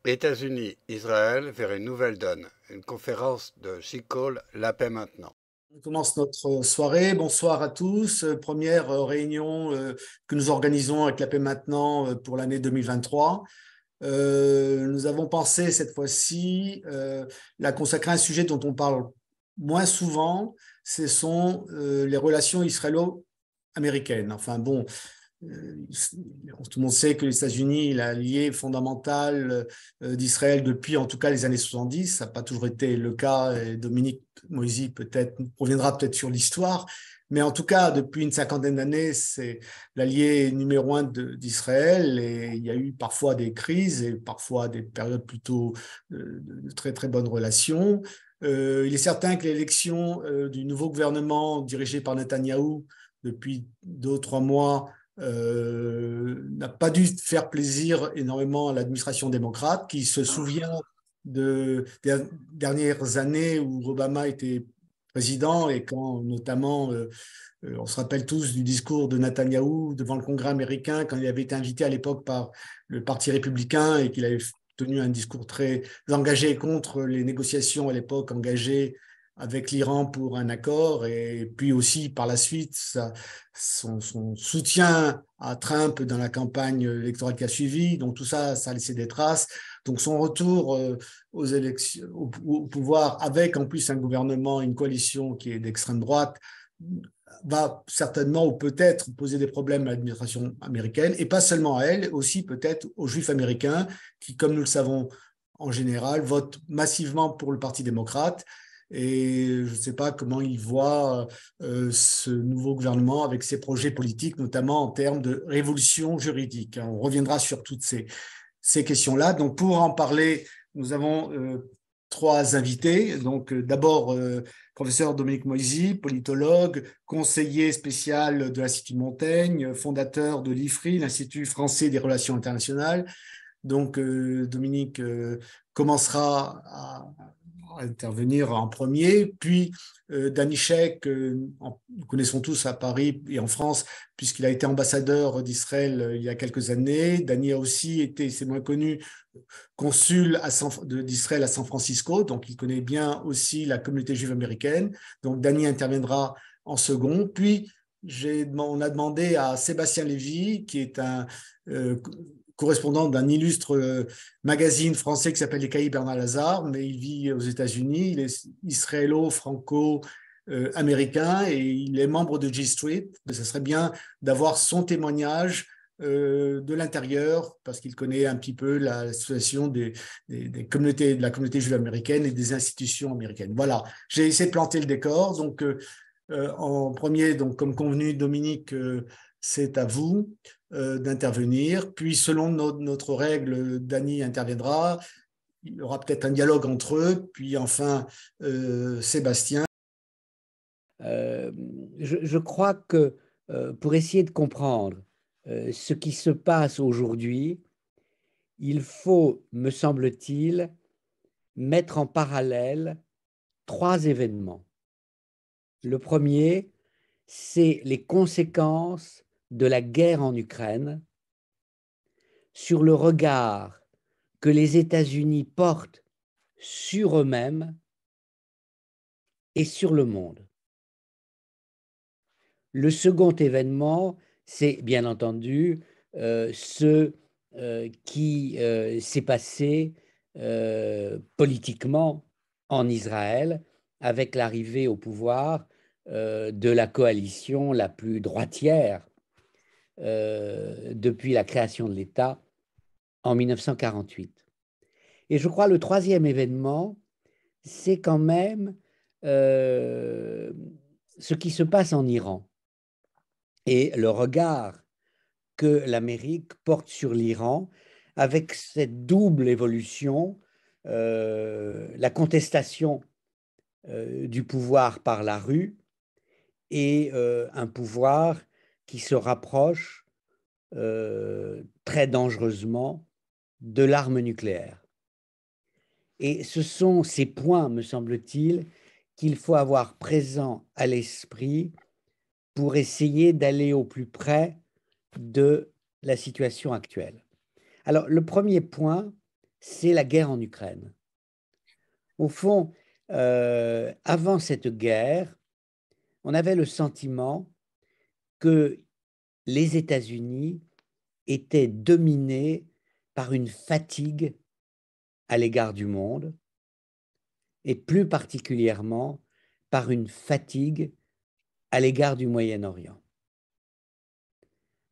États-Unis, Israël vers une nouvelle donne. Une conférence de Shikol, La paix maintenant. On commence notre soirée. Bonsoir à tous. Première réunion que nous organisons avec la paix maintenant pour l'année 2023. Nous avons pensé cette fois-ci la consacrer à un sujet dont on parle moins souvent, ce sont les relations israélo-américaines. Enfin bon, tout le monde sait que les États-Unis est l'allié fondamental d'Israël depuis en tout cas les années 70. Ça n'a pas toujours été le cas. Et Dominique Moisy peut-être reviendra peut-être sur l'histoire. Mais en tout cas, depuis une cinquantaine d'années, c'est l'allié numéro un d'Israël. Et il y a eu parfois des crises et parfois des périodes plutôt de très très bonnes relations. Il est certain que l'élection du nouveau gouvernement dirigé par Netanyahou depuis 2 ou 3 mois n'a pas dû faire plaisir énormément à l'administration démocrate, qui se souvient des dernières années où Obama était président et quand notamment, on se rappelle tous du discours de Netanyahou devant le Congrès américain quand il avait été invité à l'époque par le Parti républicain et qu'il avait tenu un discours très engagé contre les négociations à l'époque engagées avec l'Iran pour un accord, et puis aussi par la suite son soutien à Trump dans la campagne électorale qui a suivi. Donc tout ça, ça a laissé des traces. Donc son retour aux élections, au pouvoir, avec en plus un gouvernement, une coalition qui est d'extrême droite, va certainement ou peut-être poser des problèmes à l'administration américaine, et pas seulement à elle, aussi peut-être aux Juifs américains qui, comme nous le savons en général, votent massivement pour le Parti démocrate. Et je ne sais pas comment il voit ce nouveau gouvernement avec ses projets politiques, notamment en termes de révolution juridique. On reviendra sur toutes ces questions-là. Donc, pour en parler, nous avons trois invités. Donc, d'abord, professeur Dominique Moisy, politologue, conseiller spécial de l'Institut Montaigne, fondateur de l'IFRI, l'Institut français des relations internationales. Donc, Dominique commencera à intervenir en premier, puis Danishek, nous connaissons tous à Paris et en France, puisqu'il a été ambassadeur d'Israël il y a quelques années. Dani a aussi été, c'est moins connu, consul d'Israël à San Francisco, donc il connaît bien aussi la communauté juive américaine. Donc Dani interviendra en second. Puis on a demandé à Sébastien Lévy, qui est un correspondant d'un illustre magazine français qui s'appelle Les Cahiers Bernard Lazare, mais il vit aux États-Unis, il est israélo-franco-américain et il est membre de G Street. Ce serait bien d'avoir son témoignage de l'intérieur, parce qu'il connaît un petit peu la situation des communautés, de la communauté juive américaine et des institutions américaines. Voilà, j'ai essayé de planter le décor. Donc, en premier, donc, comme convenu, Dominique, c'est à vous d'intervenir. Puis, selon notre règle, Dany interviendra. Il y aura peut-être un dialogue entre eux. Puis, enfin, Sébastien. Euh, je crois que pour essayer de comprendre ce qui se passe aujourd'hui, il faut, me semble-t-il, mettre en parallèle trois événements. Le premier, c'est les conséquences de la guerre en Ukraine sur le regard que les États-Unis portent sur eux-mêmes et sur le monde. Le second événement, c'est bien entendu ce qui s'est passé politiquement en Israël avec l'arrivée au pouvoir de la coalition la plus droitière depuis la création de l'État en 1948. Et je crois le troisième événement, c'est quand même ce qui se passe en Iran et le regard que l'Amérique porte sur l'Iran avec cette double évolution, la contestation du pouvoir par la rue et un pouvoir qui se rapproche très dangereusement de l'arme nucléaire. Et ce sont ces points, me semble-t-il, qu'il faut avoir présents à l'esprit pour essayer d'aller au plus près de la situation actuelle. Alors, le premier point, c'est la guerre en Ukraine. Au fond, avant cette guerre, on avait le sentiment que les États-Unis étaient dominés par une fatigue à l'égard du monde, et plus particulièrement par une fatigue à l'égard du Moyen-Orient.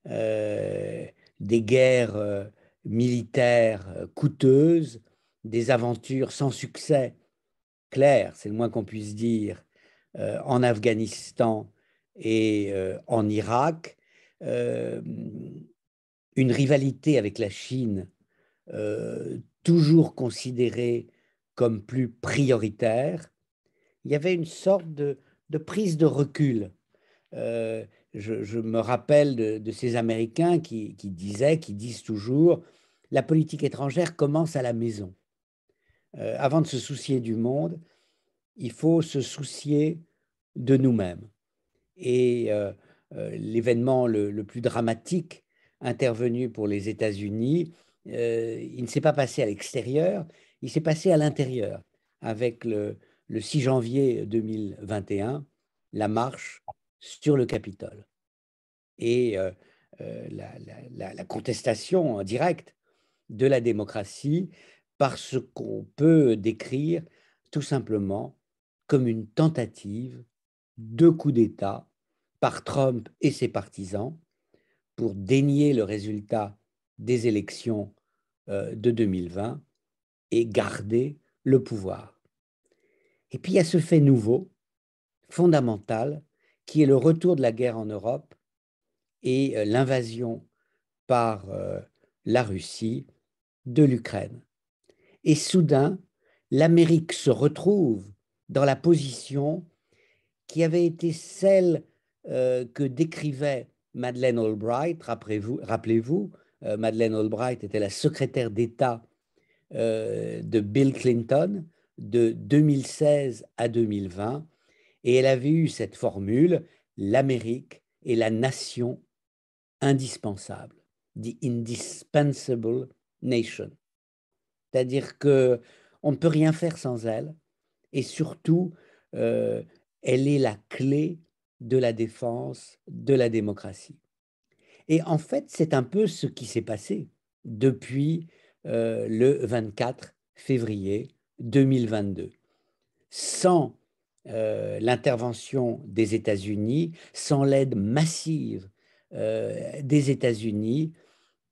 Des guerres militaires coûteuses, des aventures sans succès clair, c'est le moins qu'on puisse dire, en Afghanistan et en Irak, une rivalité avec la Chine toujours considérée comme plus prioritaire. Il y avait une sorte de prise de recul. Je me rappelle de ces Américains qui disent toujours, la politique étrangère commence à la maison. Avant de se soucier du monde, il faut se soucier de nous-mêmes. Et l'événement le plus dramatique intervenu pour les États-Unis, il ne s'est pas passé à l'extérieur, il s'est passé à l'intérieur, avec le 6 janvier 2021, la marche sur le Capitole. Et la contestation directe de la démocratie par ce qu'on peut décrire tout simplement comme une tentative de coup d'État par Trump et ses partisans pour dénier le résultat des élections de 2020 et garder le pouvoir. Et puis il y a ce fait nouveau, fondamental, qui est le retour de la guerre en Europe et l'invasion par la Russie de l'Ukraine. Et soudain, l'Amérique se retrouve dans la position qui avait été celle que décrivait Madeleine Albright. Rappelez-vous, Madeleine Albright était la secrétaire d'État de Bill Clinton de 2016 à 2020, et elle avait eu cette formule, l'Amérique est la nation indispensable, the indispensable nation. C'est-à-dire qu'on ne peut rien faire sans elle, et surtout, elle est la clé de la défense de la démocratie. Et en fait, c'est un peu ce qui s'est passé depuis le 24 février 2022. Sans l'intervention des États-Unis, sans l'aide massive des États-Unis,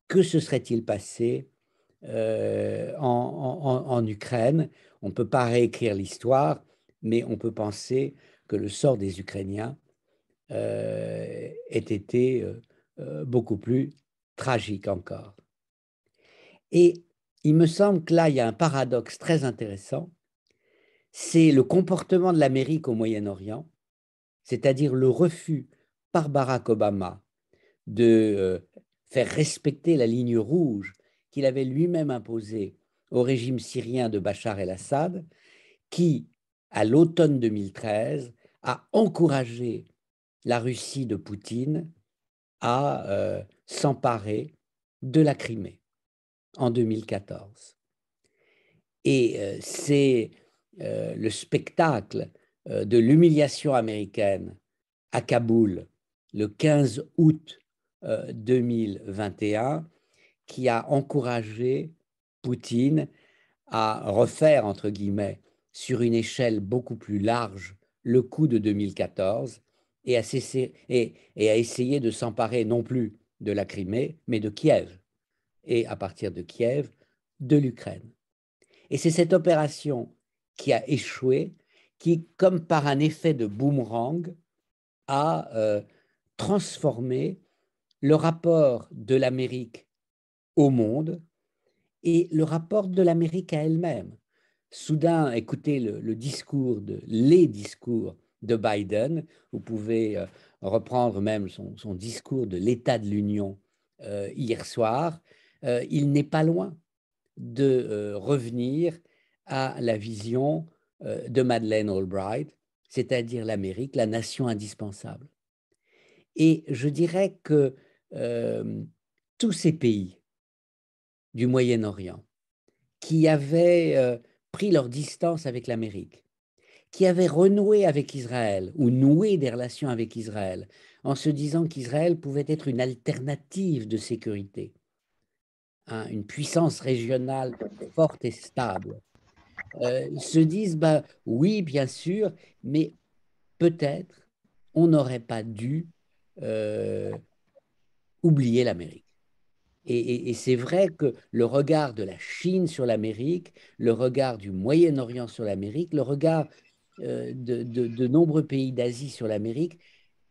que se serait-il passé en Ukraine? On ne peut pas réécrire l'histoire, mais on peut penser que le sort des Ukrainiens ait été beaucoup plus tragique encore. Et il me semble que là, il y a un paradoxe très intéressant, c'est le comportement de l'Amérique au Moyen-Orient, c'est-à-dire le refus par Barack Obama de faire respecter la ligne rouge qu'il avait lui-même imposée au régime syrien de Bachar el-Assad, qui, à l'automne 2013, a encouragé la Russie de Poutine à s'emparer de la Crimée en 2014. Et c'est le spectacle de l'humiliation américaine à Kaboul le 15 août 2021 qui a encouragé Poutine à refaire, entre guillemets, sur une échelle beaucoup plus large, le coup de 2014 et à essayer de s'emparer non plus de la Crimée, mais de Kiev, et à partir de Kiev, de l'Ukraine. Et c'est cette opération qui a échoué, qui, comme par un effet de boomerang, a transformé le rapport de l'Amérique au monde et le rapport de l'Amérique à elle-même. Soudain, écoutez les discours de Biden, vous pouvez reprendre même son discours de l'État de l'Union hier soir, il n'est pas loin de revenir à la vision de Madeleine Albright, c'est-à-dire l'Amérique, la nation indispensable. Et je dirais que tous ces pays du Moyen-Orient qui avaient pris leur distance avec l'Amérique, qui avaient renoué avec Israël ou noué des relations avec Israël en se disant qu'Israël pouvait être une alternative de sécurité, hein, une puissance régionale forte et stable, se disent, bah, oui, bien sûr, mais peut-être on n'aurait pas dû euh, oublier l'Amérique. Et c'est vrai que le regard de la Chine sur l'Amérique, le regard du Moyen-Orient sur l'Amérique, le regard de nombreux pays d'Asie sur l'Amérique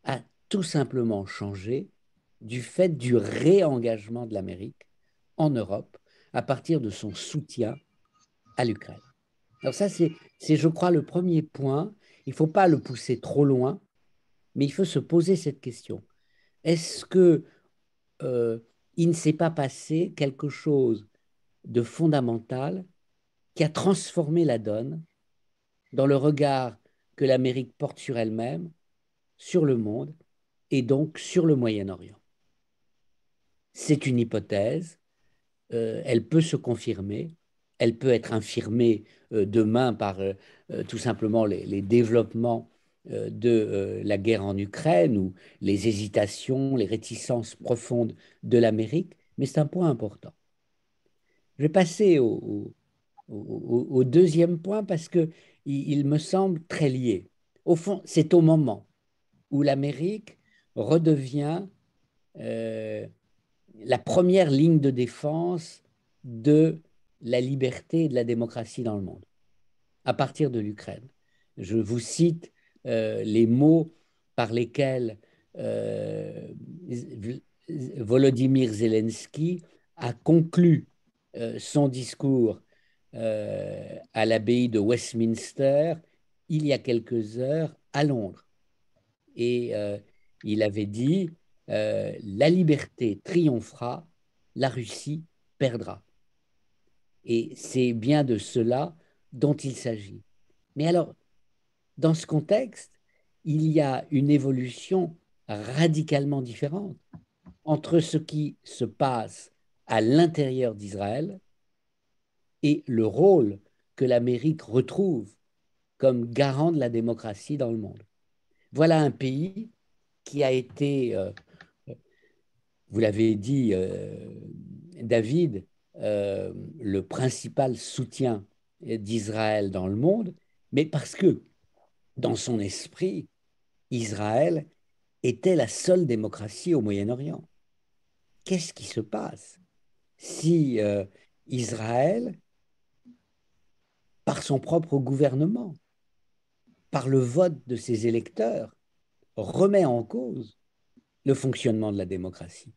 a tout simplement changé du fait du réengagement de l'Amérique en Europe à partir de son soutien à l'Ukraine. Alors ça, je crois, le premier point. Il ne faut pas le pousser trop loin, mais il faut se poser cette question. Est-ce que il ne s'est pas passé quelque chose de fondamental qui a transformé la donne dans le regard que l'Amérique porte sur elle-même, sur le monde et donc sur le Moyen-Orient? C'est une hypothèse, elle peut se confirmer, elle peut être infirmée demain par tout simplement les développements de la guerre en Ukraine ou les hésitations, les réticences profondes de l'Amérique, mais c'est un point important. Je vais passer au deuxième point parce que il me semble très lié. Au fond, c'est au moment où l'Amérique redevient euh, la première ligne de défense de la liberté et de la démocratie dans le monde, à partir de l'Ukraine. Je vous cite les mots par lesquels Volodymyr Zelensky a conclu son discours à l'abbaye de Westminster il y a quelques heures à Londres. Et il avait dit la liberté triomphera, la Russie perdra. Et c'est bien de cela dont il s'agit. Mais alors, dans ce contexte, il y a une évolution radicalement différente entre ce qui se passe à l'intérieur d'Israël et le rôle que l'Amérique retrouve comme garant de la démocratie dans le monde. Voilà un pays qui a été, vous l'avez dit, David, le principal soutien d'Israël dans le monde, mais parce que dans son esprit, Israël était la seule démocratie au Moyen-Orient. Qu'est-ce qui se passe si Israël, par son propre gouvernement, par le vote de ses électeurs, remet en cause le fonctionnement de la démocratie?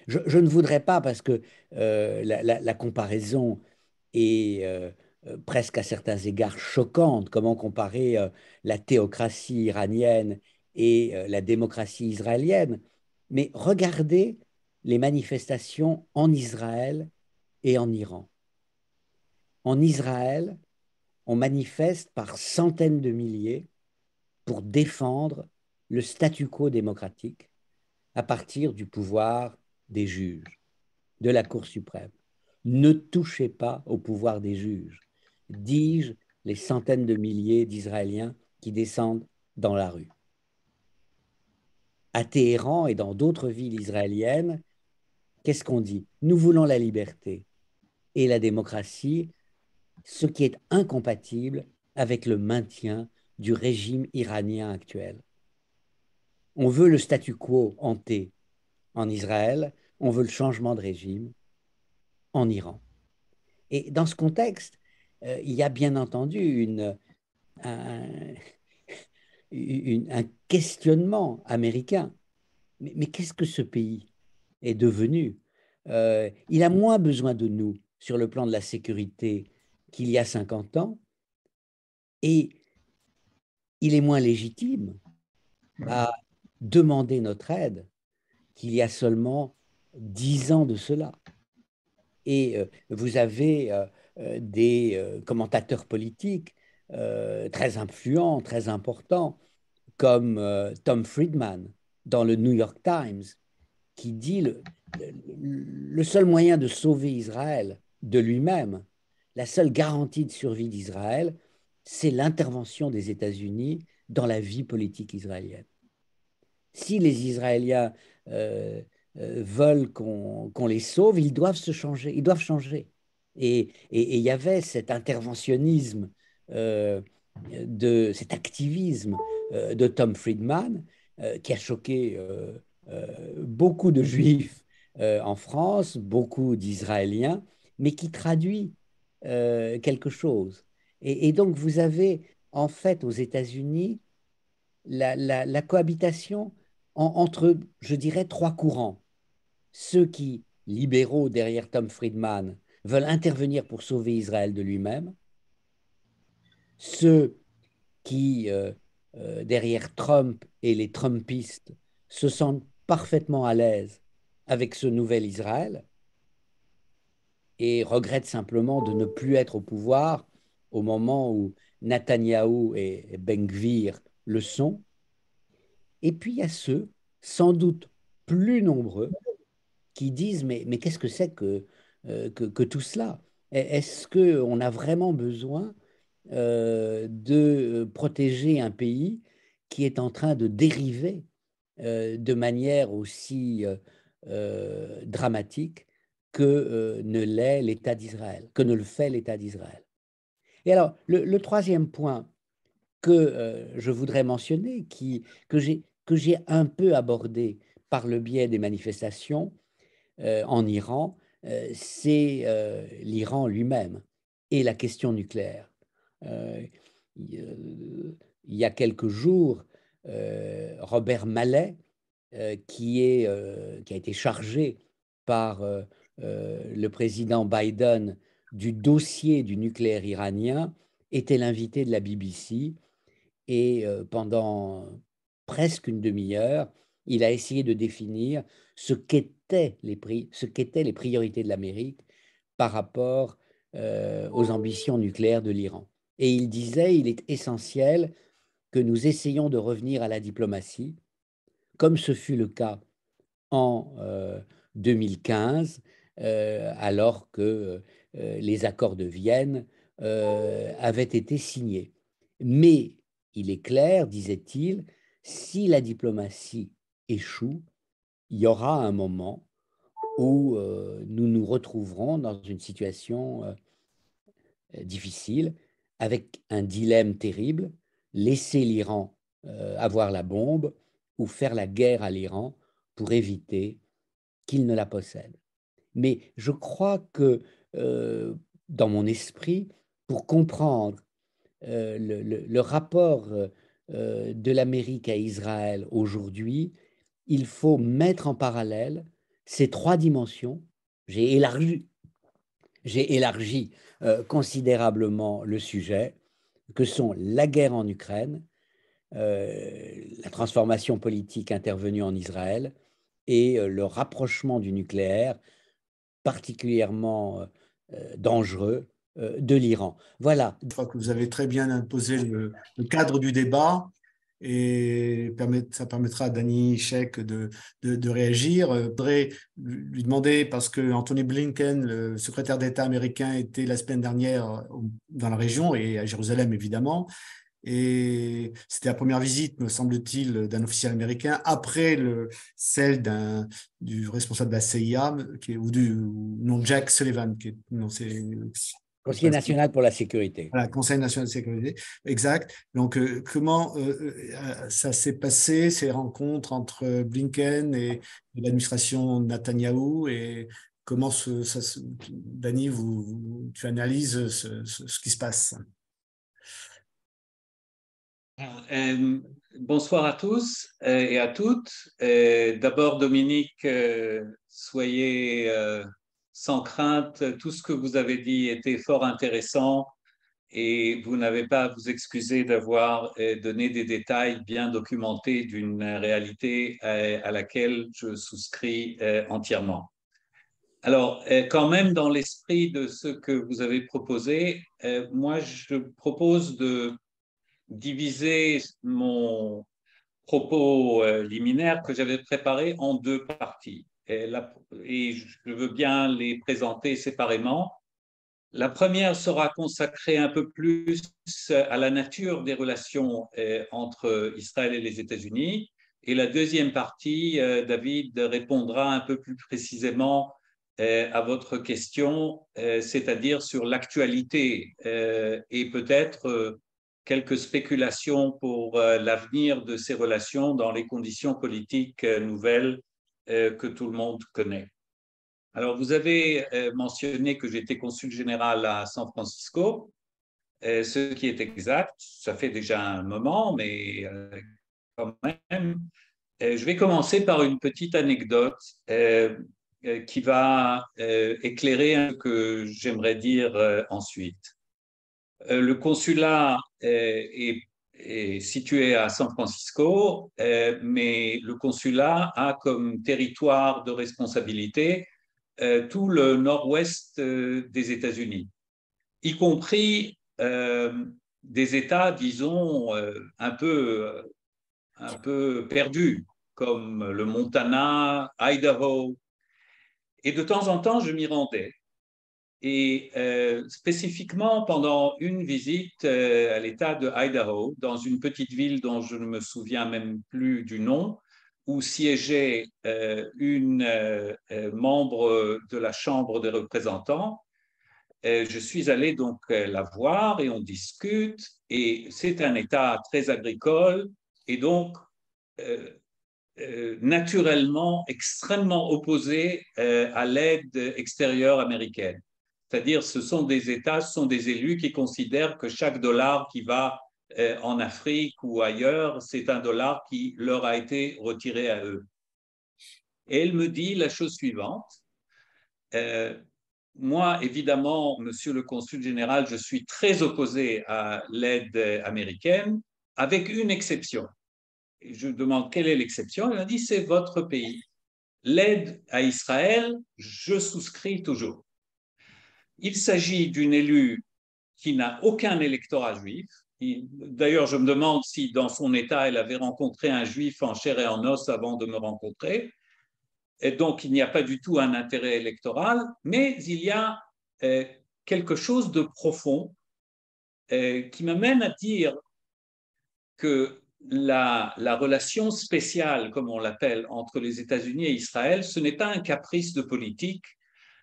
Je ne voudrais pas, parce que la comparaison est presque à certains égards choquante, comment comparer la théocratie iranienne et la démocratie israélienne, mais regardez les manifestations en Israël et en Iran. En Israël, on manifeste par centaines de milliers pour défendre le statu quo démocratique à partir du pouvoir des juges, de la Cour suprême. Ne touchez pas au pouvoir des juges, dis-je les centaines de milliers d'Israéliens qui descendent dans la rue. À Téhéran et dans d'autres villes israéliennes, qu'est-ce qu'on dit? Nous voulons la liberté et la démocratie, ce qui est incompatible avec le maintien du régime iranien actuel. On veut le statu quo hanté en Israël, on veut le changement de régime en Iran. Et dans ce contexte, il y a bien entendu un, un questionnement américain. Mais qu'est-ce que ce pays est devenu? Il a moins besoin de nous sur le plan de la sécurité qu'il y a 50 ans, et il est moins légitime à demander notre aide qu'il y a seulement 10 ans de cela. Et vous avez des commentateurs politiques très influents, très importants, comme Tom Friedman dans le New York Times, qui dit le seul moyen de sauver Israël de lui-même. La seule garantie de survie d'Israël, c'est l'intervention des États-Unis dans la vie politique israélienne. Si les Israéliens veulent qu'on les sauve, ils doivent se changer, ils doivent changer. Et il y avait cet interventionnisme, cet activisme de Tom Friedman qui a choqué beaucoup de Juifs en France, beaucoup d'Israéliens, mais qui traduit quelque chose. Et donc vous avez en fait aux États-Unis la cohabitation entre, je dirais, trois courants. Ceux qui, libéraux derrière Tom Friedman, veulent intervenir pour sauver Israël de lui-même. Ceux qui, derrière Trump et les Trumpistes, se sentent parfaitement à l'aise avec ce nouvel Israël et regrettent simplement de ne plus être au pouvoir au moment où Netanyahou et Ben Gvir le sont. Et puis il y a ceux, sans doute plus nombreux, qui disent mais qu'est-ce que c'est que tout cela? Est-ce qu'on a vraiment besoin de protéger un pays qui est en train de dériver de manière aussi dramatique que ne l'est l'État d'Israël, que ne le fait l'État d'Israël? Et alors, le troisième point que je voudrais mentionner, que j'ai un peu abordé par le biais des manifestations en Iran, c'est l'Iran lui-même et la question nucléaire. Euh, il y a quelques jours, Robert Malley, qui a été chargé par le président Biden du dossier du nucléaire iranien, était l'invité de la BBC et pendant presque une demi-heure, il a essayé de définir ce qu'étaient les priorités de l'Amérique par rapport aux ambitions nucléaires de l'Iran. Et il disait, il est essentiel que nous essayions de revenir à la diplomatie, comme ce fut le cas en 2015, alors que les accords de Vienne avaient été signés. Mais il est clair, disait-il, si la diplomatie échoue, il y aura un moment où nous nous retrouverons dans une situation difficile, avec un dilemme terrible, laisser l'Iran avoir la bombe ou faire la guerre à l'Iran pour éviter qu'il ne la possède. Mais je crois que dans mon esprit, pour comprendre le rapport de l'Amérique à Israël aujourd'hui, il faut mettre en parallèle ces trois dimensions. J'ai élargi, j'ai élargi considérablement le sujet, que sont la guerre en Ukraine, la transformation politique intervenue en Israël et le rapprochement du nucléaire, particulièrement dangereux, de l'Iran. Voilà. Je crois que vous avez très bien imposé le cadre du débat et ça permettra à Danny Sheikh de réagir. Je voudrais lui demander, parce que Anthony Blinken, le secrétaire d'État américain, était la semaine dernière dans la région et à Jérusalem, évidemment. Et c'était la première visite, me semble-t-il, d'un officiel américain après celle du responsable de la CIA, non, Jack Sullivan, Conseiller national pour la sécurité. Voilà, Conseil national de sécurité, exact. Donc, comment ça s'est passé, ces rencontres entre Blinken et l'administration Netanyahou, et comment Dany, tu analyses ce qui se passe? Bonsoir à tous et à toutes. D'abord, Dominique, soyez sans crainte. Tout ce que vous avez dit était fort intéressant et vous n'avez pas à vous excuser d'avoir donné des détails bien documentés d'une réalité à laquelle je souscris entièrement. Alors, quand même, dans l'esprit de ce que vous avez proposé, moi, je propose de diviser mon propos liminaire que j'avais préparé en deux parties. Et je veux bien les présenter séparément La première sera consacrée un peu plus à la nature des relations entre Israël et les États-Unis. Et la deuxième partie, David répondra un peu plus précisément à votre question, c'est-à-dire sur l'actualité et peut-être quelques spéculations pour l'avenir de ces relations dans les conditions politiques nouvelles que tout le monde connaît. Alors, vous avez mentionné que j'étais consul général à San Francisco, ce qui est exact. Ça fait déjà un moment, mais quand même. Je vais commencer par une petite anecdote qui va éclairer ce que j'aimerais dire ensuite. Le consulat est situé à San Francisco, mais le consulat a comme territoire de responsabilité tout le nord-ouest des États-Unis, y compris des États, disons, un peu perdus, comme le Montana, Idaho. Et de temps en temps, je m'y rendais. Et spécifiquement pendant une visite à l'État de Idaho, dans une petite ville dont je ne me souviens même plus du nom, où siégeait une membre de la Chambre des représentants. Je suis allé donc la voir et on discute. Et c'est un État très agricole et donc naturellement extrêmement opposé à l'aide extérieure américaine. C'est-à-dire, ce sont des États, ce sont des élus qui considèrent que chaque dollar qui va en Afrique ou ailleurs, c'est un dollar qui leur a été retiré à eux. Et elle me dit la chose suivante. Moi, évidemment, monsieur le consul général, je suis très opposé à l'aide américaine, avec une exception. Et je demande quelle est l'exception. Elle m'a dit, c'est votre pays. L'aide à Israël, je souscris toujours. Il s'agit d'une élue qui n'a aucun électorat juif. D'ailleurs, je me demande si dans son État, elle avait rencontré un juif en chair et en os avant de me rencontrer. Et donc, il n'y a pas du tout un intérêt électoral, mais il y a quelque chose de profond qui m'amène à dire que la relation spéciale, comme on l'appelle, entre les États-Unis et Israël, ce n'est pas un caprice de politique,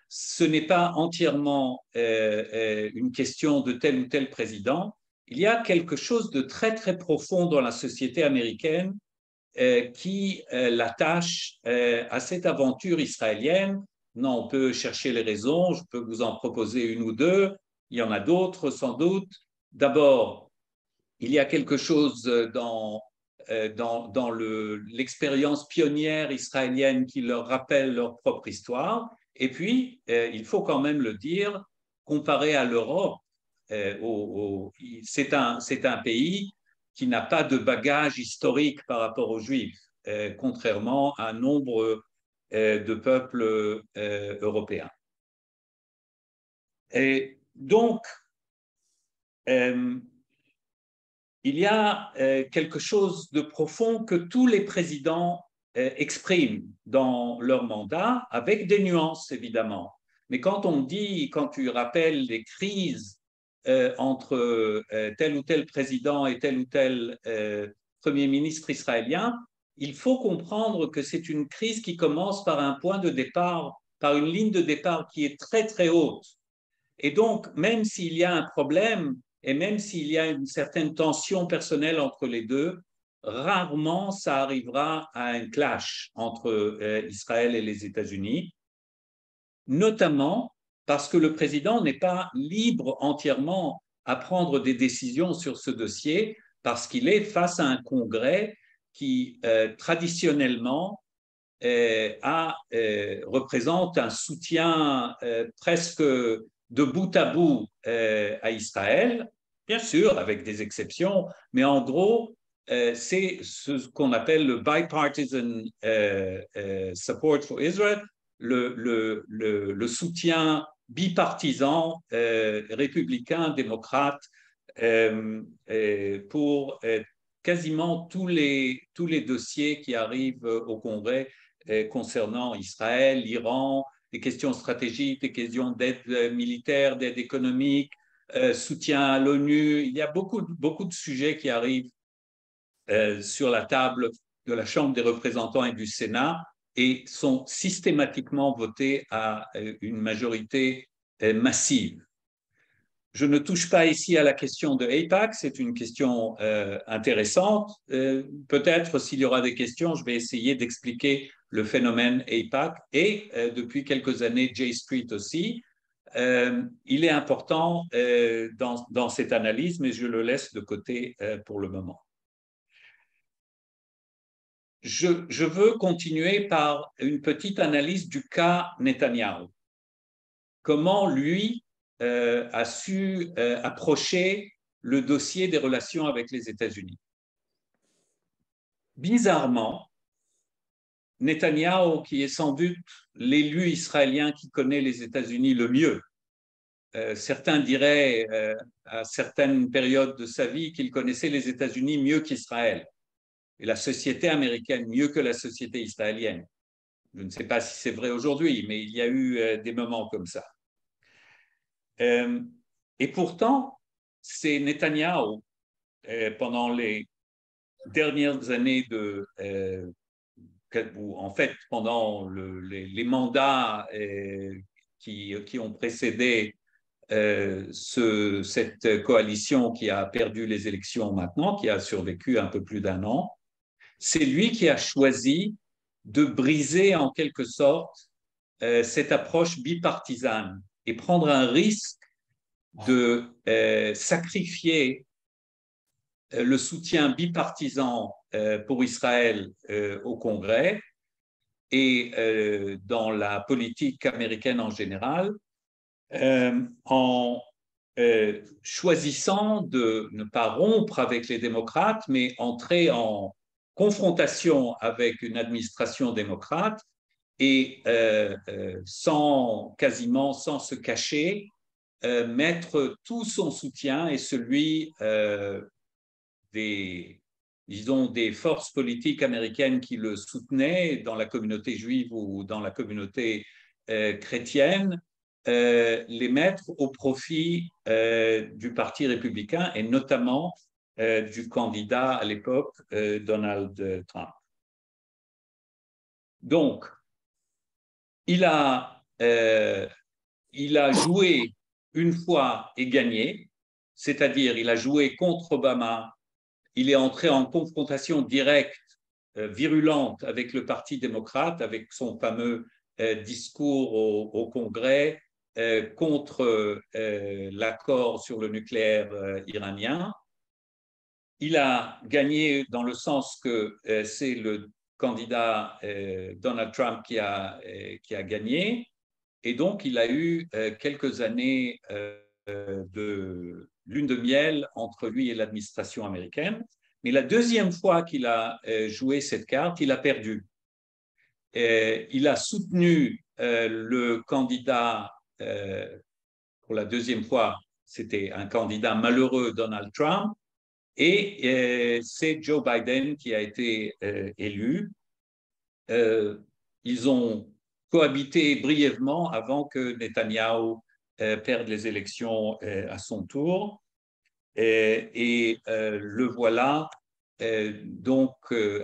ce n'est pas entièrement une question de tel ou tel président. Il y a quelque chose de très, très profond dans la société américaine qui l'attache à cette aventure israélienne. Non, on peut chercher les raisons, je peux vous en proposer une ou deux, il y en a d'autres sans doute. D'abord, il y a quelque chose dans l'expérience pionnière israélienne qui leur rappelle leur propre histoire. Et puis, il faut quand même le dire, comparé à l'Europe, c'est un pays qui n'a pas de bagage historique par rapport aux Juifs, contrairement à nombre de peuples européens. Et donc, il y a quelque chose de profond que tous les présidents expriment dans leur mandat, avec des nuances évidemment. Mais quand tu rappelles les crises entre tel ou tel président et tel ou tel premier ministre israélien, il faut comprendre que c'est une crise qui commence par un point de départ, par une ligne de départ qui est très très haute. Et donc, même s'il y a un problème, et même s'il y a une certaine tension personnelle entre les deux, rarement ça arrivera à un clash entre Israël et les États-Unis, notamment parce que le président n'est pas libre entièrement à prendre des décisions sur ce dossier, parce qu'il est face à un Congrès qui traditionnellement représente un soutien presque de bout à bout à Israël, bien sûr avec des exceptions, mais en gros, c'est ce qu'on appelle le bipartisan support for Israel, le soutien bipartisan républicain, démocrate pour quasiment tous les dossiers qui arrivent au Congrès concernant Israël, l'Iran, des questions stratégiques, des questions d'aide militaire, d'aide économique, soutien à l'ONU. Il y a beaucoup de sujets qui arrivent sur la table de la Chambre des représentants et du Sénat et sont systématiquement votés à une majorité massive. Je ne touche pas ici à la question de AIPAC, c'est une question intéressante. Peut-être s'il y aura des questions, je vais essayer d'expliquer le phénomène AIPAC et depuis quelques années J Street aussi. Il est important dans cette analyse, mais je le laisse de côté pour le moment. Je veux continuer par une petite analyse du cas Netanyahou. Comment lui a su approcher le dossier des relations avec les États-Unis. Bizarrement, Netanyahou, qui est sans doute l'élu israélien qui connaît les États-Unis le mieux, certains diraient à certaines périodes de sa vie qu'il connaissait les États-Unis mieux qu'Israël et la société américaine mieux que la société israélienne. Je ne sais pas si c'est vrai aujourd'hui, mais il y a eu des moments comme ça. Et pourtant, c'est Netanyahou, pendant les dernières années ou en fait pendant les mandats qui ont précédé cette coalition qui a perdu les élections maintenant, qui a survécu un peu plus d'un an, c'est lui qui a choisi de briser en quelque sorte cette approche bipartisane et prendre un risque de sacrifier le soutien bipartisan pour Israël au Congrès et dans la politique américaine en général, en choisissant de ne pas rompre avec les démocrates, mais entrer en confrontation avec une administration démocrate et quasiment sans se cacher, mettre tout son soutien et celui des forces politiques américaines qui le soutenaient dans la communauté juive ou dans la communauté chrétienne, les mettre au profit du Parti républicain et notamment du candidat à l'époque, Donald Trump. Donc, il a joué une fois et gagné, c'est-à-dire il a joué contre Obama, il est entré en confrontation directe, virulente avec le Parti démocrate, avec son fameux discours au Congrès contre l'accord sur le nucléaire iranien. Il a gagné dans le sens que c'est le candidat Donald Trump qui a gagné. Et donc, il a eu quelques années de lune de miel entre lui et l'administration américaine. Mais la deuxième fois qu'il a joué cette carte, il a perdu. Il a soutenu le candidat, pour la deuxième fois, c'était un candidat malheureux, Donald Trump, et c'est Joe Biden qui a été élu. Ils ont cohabité brièvement avant que Netanyahou perde les élections à son tour. Le voilà donc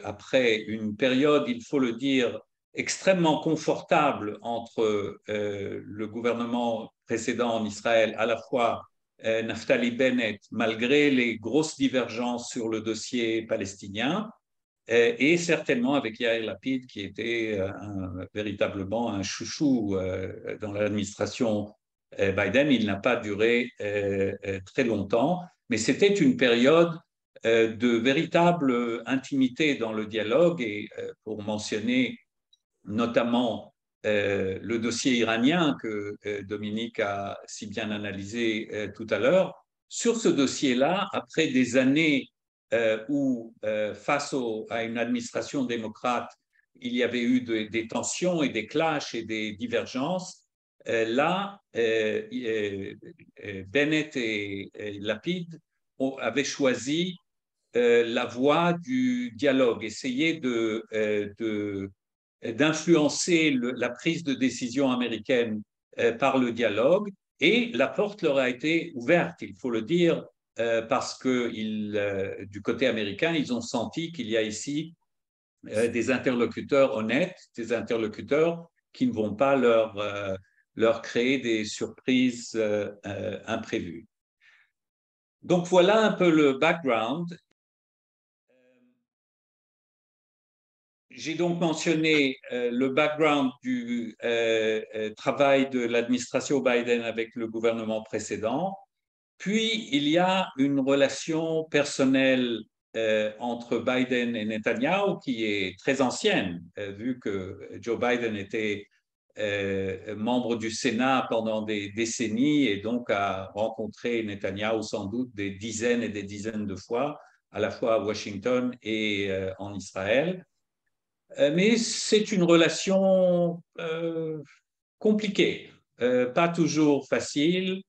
après une période, il faut le dire, extrêmement confortable entre le gouvernement précédent en Israël, à la fois Naftali Bennett, malgré les grosses divergences sur le dossier palestinien, et certainement avec Yair Lapid, qui était véritablement un chouchou dans l'administration Biden. Il n'a pas duré très longtemps, mais c'était une période de véritable intimité dans le dialogue, et pour mentionner notamment le dossier iranien que Dominique a si bien analysé tout à l'heure. Sur ce dossier-là, après des années où, face à une administration démocrate, il y avait eu des tensions et des clashs et des divergences, là, Bennett et Lapid avaient choisi la voie du dialogue, essayer de d'influencer la prise de décision américaine par le dialogue, et la porte leur a été ouverte, il faut le dire, parce que du côté américain, ils ont senti qu'il y a ici des interlocuteurs honnêtes, des interlocuteurs qui ne vont pas leur créer des surprises imprévues. Donc voilà un peu le background. J'ai donc mentionné le background du travail de l'administration Biden avec le gouvernement précédent. Puis, il y a une relation personnelle entre Biden et Netanyahu qui est très ancienne, vu que Joe Biden était membre du Sénat pendant des décennies et donc a rencontré Netanyahu sans doute des dizaines et des dizaines de fois, à la fois à Washington et en Israël. Mais c'est une relation compliquée, pas toujours facile.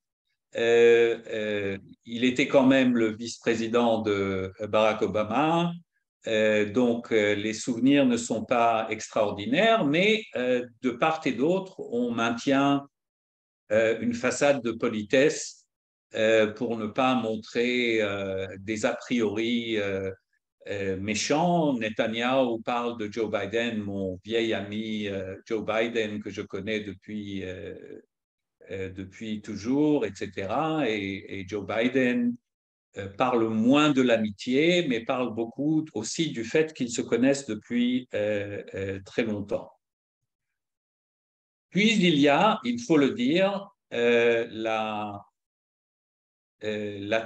Il était quand même le vice-président de Barack Obama, donc les souvenirs ne sont pas extraordinaires, mais de part et d'autre, on maintient une façade de politesse pour ne pas montrer des a priori méchants. Netanyahu parle de Joe Biden, mon vieil ami Joe Biden que je connais depuis toujours, etc. Et Joe Biden parle moins de l'amitié, mais parle beaucoup aussi du fait qu'ils se connaissent depuis très longtemps. Puis il y a, il faut le dire, la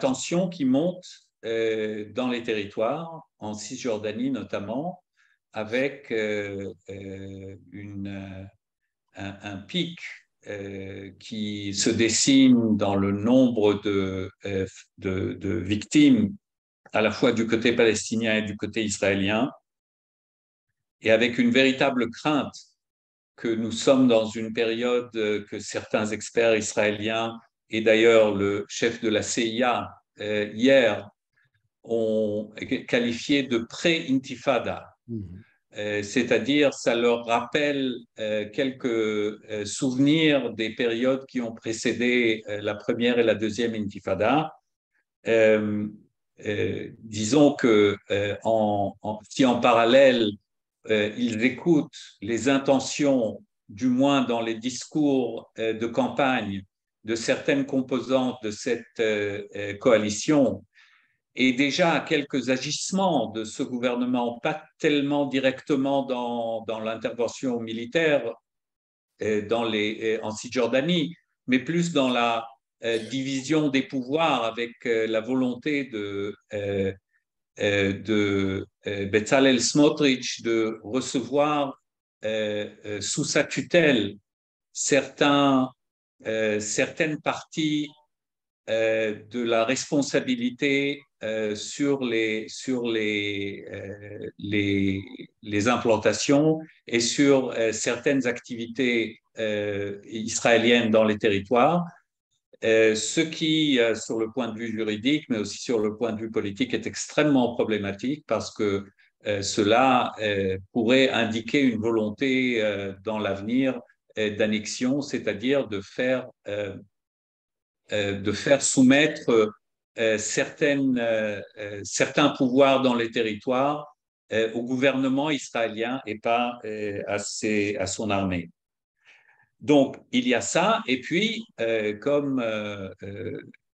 tension qui monte dans les territoires, en Cisjordanie notamment, avec un pic qui se dessine dans le nombre de victimes, à la fois du côté palestinien et du côté israélien, et avec une véritable crainte que nous sommes dans une période que certains experts israéliens, et d'ailleurs le chef de la CIA hier, ont qualifié de pré-intifada. C'est-à-dire, ça leur rappelle quelques souvenirs des périodes qui ont précédé la première et la deuxième intifada. Disons que si en parallèle, ils écoutent les intentions, du moins dans les discours de campagne, de certaines composantes de cette coalition, et déjà quelques agissements de ce gouvernement, pas tellement directement dans l'intervention militaire en Cisjordanie, mais plus dans la division des pouvoirs avec la volonté de Bezalel Smotrich de recevoir sous sa tutelle certaines parties de la responsabilité sur les implantations et sur certaines activités israéliennes dans les territoires, ce qui, sur le point de vue juridique, mais aussi sur le point de vue politique, est extrêmement problématique parce que cela pourrait indiquer une volonté dans l'avenir d'annexion, c'est-à-dire de faire soumettre certains pouvoirs dans les territoires au gouvernement israélien et pas à son armée. Donc, il y a ça, et puis,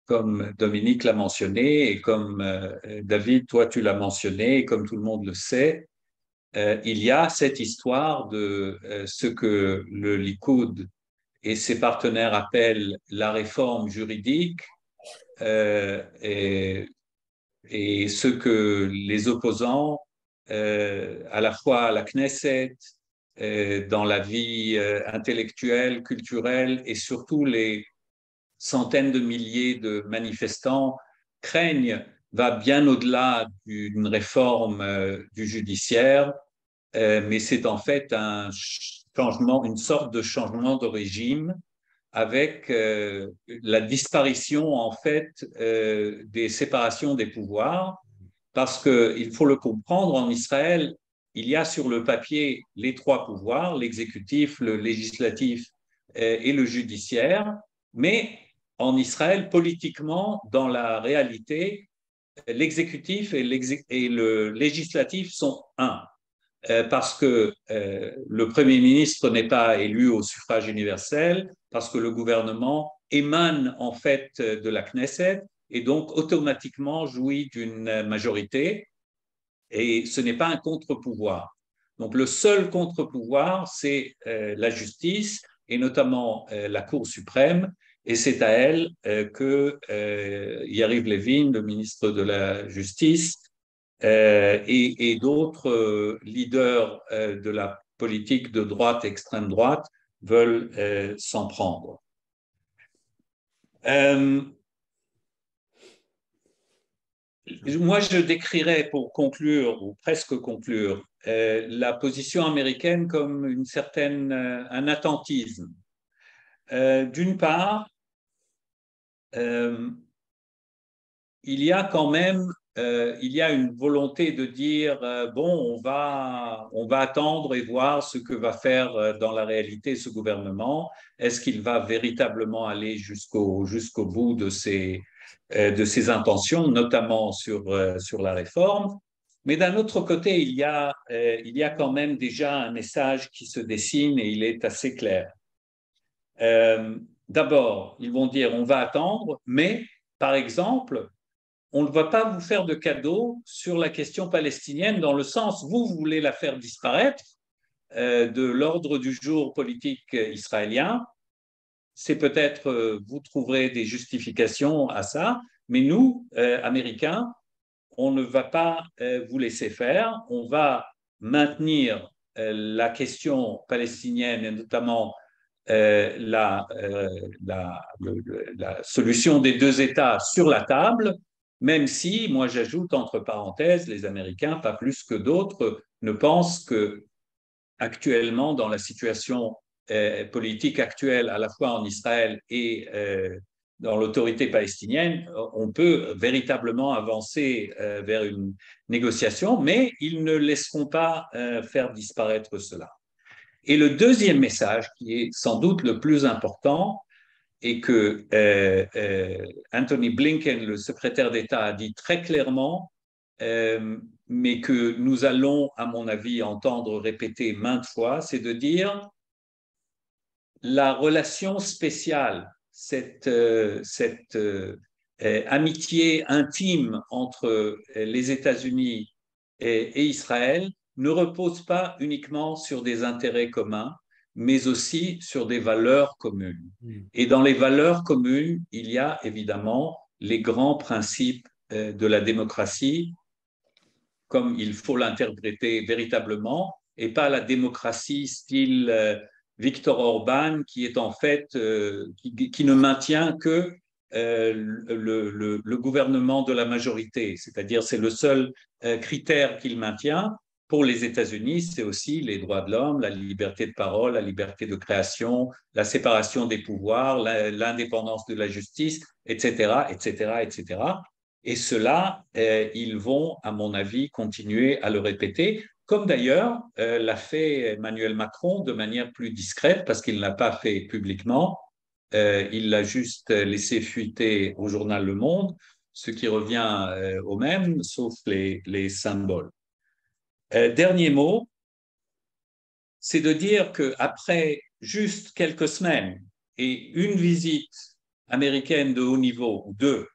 comme Dominique l'a mentionné, et comme David, toi, tu l'as mentionné, et comme tout le monde le sait, il y a cette histoire de ce que le Likoud et ses partenaires appellent la réforme juridique, et ce que les opposants, à la fois à la Knesset, dans la vie intellectuelle, culturelle, et surtout les centaines de milliers de manifestants craignent, va bien au-delà d'une réforme du judiciaire, mais c'est en fait un changement, une sorte de changement de régime avec la disparition en fait des séparations des pouvoirs, parce qu'il faut le comprendre, en Israël, il y a sur le papier les trois pouvoirs, l'exécutif, le législatif et le judiciaire, mais en Israël, politiquement, dans la réalité, l'exécutif et le législatif sont un, parce que le Premier ministre n'est pas élu au suffrage universel, parce que le gouvernement émane en fait de la Knesset et donc automatiquement jouit d'une majorité, et ce n'est pas un contre-pouvoir. Donc le seul contre-pouvoir, c'est la justice, et notamment la Cour suprême, et c'est à elle que Yariv Levin, le ministre de la Justice, et d'autres leaders de la politique de droite, extrême droite, veulent s'en prendre. Moi, je décrirais, pour conclure, ou presque conclure, la position américaine comme un attentisme. D'une part, il y a quand même une volonté de dire bon, on va attendre et voir ce que va faire dans la réalité ce gouvernement. Est-ce qu'il va véritablement aller jusqu'au bout de ses intentions, notamment sur la réforme? Mais d'un autre côté, il y a quand même déjà un message qui se dessine et il est assez clair. D'abord, ils vont dire on va attendre, mais par exemple, on ne va pas vous faire de cadeau sur la question palestinienne dans le sens vous voulez la faire disparaître de l'ordre du jour politique israélien. C'est peut-être, vous trouverez des justifications à ça, mais nous, Américains, on ne va pas vous laisser faire. On va maintenir la question palestinienne et notamment la solution des deux États sur la table, même si, moi j'ajoute entre parenthèses, les Américains, pas plus que d'autres, ne pensent que actuellement, dans la situation politique actuelle, à la fois en Israël et dans l'autorité palestinienne, on peut véritablement avancer vers une négociation, mais ils ne laisseront pas faire disparaître cela. Et le deuxième message, qui est sans doute le plus important, et que Anthony Blinken, le secrétaire d'État, a dit très clairement, mais que nous allons, à mon avis, entendre répéter maintes fois, c'est de dire la relation spéciale, cette amitié intime entre les États-Unis et Israël ne repose pas uniquement sur des intérêts communs, mais aussi sur des valeurs communes. Et dans les valeurs communes, il y a évidemment les grands principes de la démocratie, comme il faut l'interpréter véritablement, et pas la démocratie style Viktor Orban, qui est en fait, qui ne maintient que le gouvernement de la majorité, c'est-à-dire c'est le seul critère qu'il maintient. Pour les États-Unis, c'est aussi les droits de l'homme, la liberté de parole, la liberté de création, la séparation des pouvoirs, l'indépendance de la justice, etc., etc., etc. Et cela, ils vont, à mon avis, continuer à le répéter, comme d'ailleurs l'a fait Emmanuel Macron de manière plus discrète, parce qu'il ne l'a pas fait publiquement. Il l'a juste laissé fuiter au journal Le Monde, ce qui revient au même, sauf les symboles. Dernier mot, c'est de dire qu'après juste quelques semaines et une visite américaine de haut niveau, ou deux,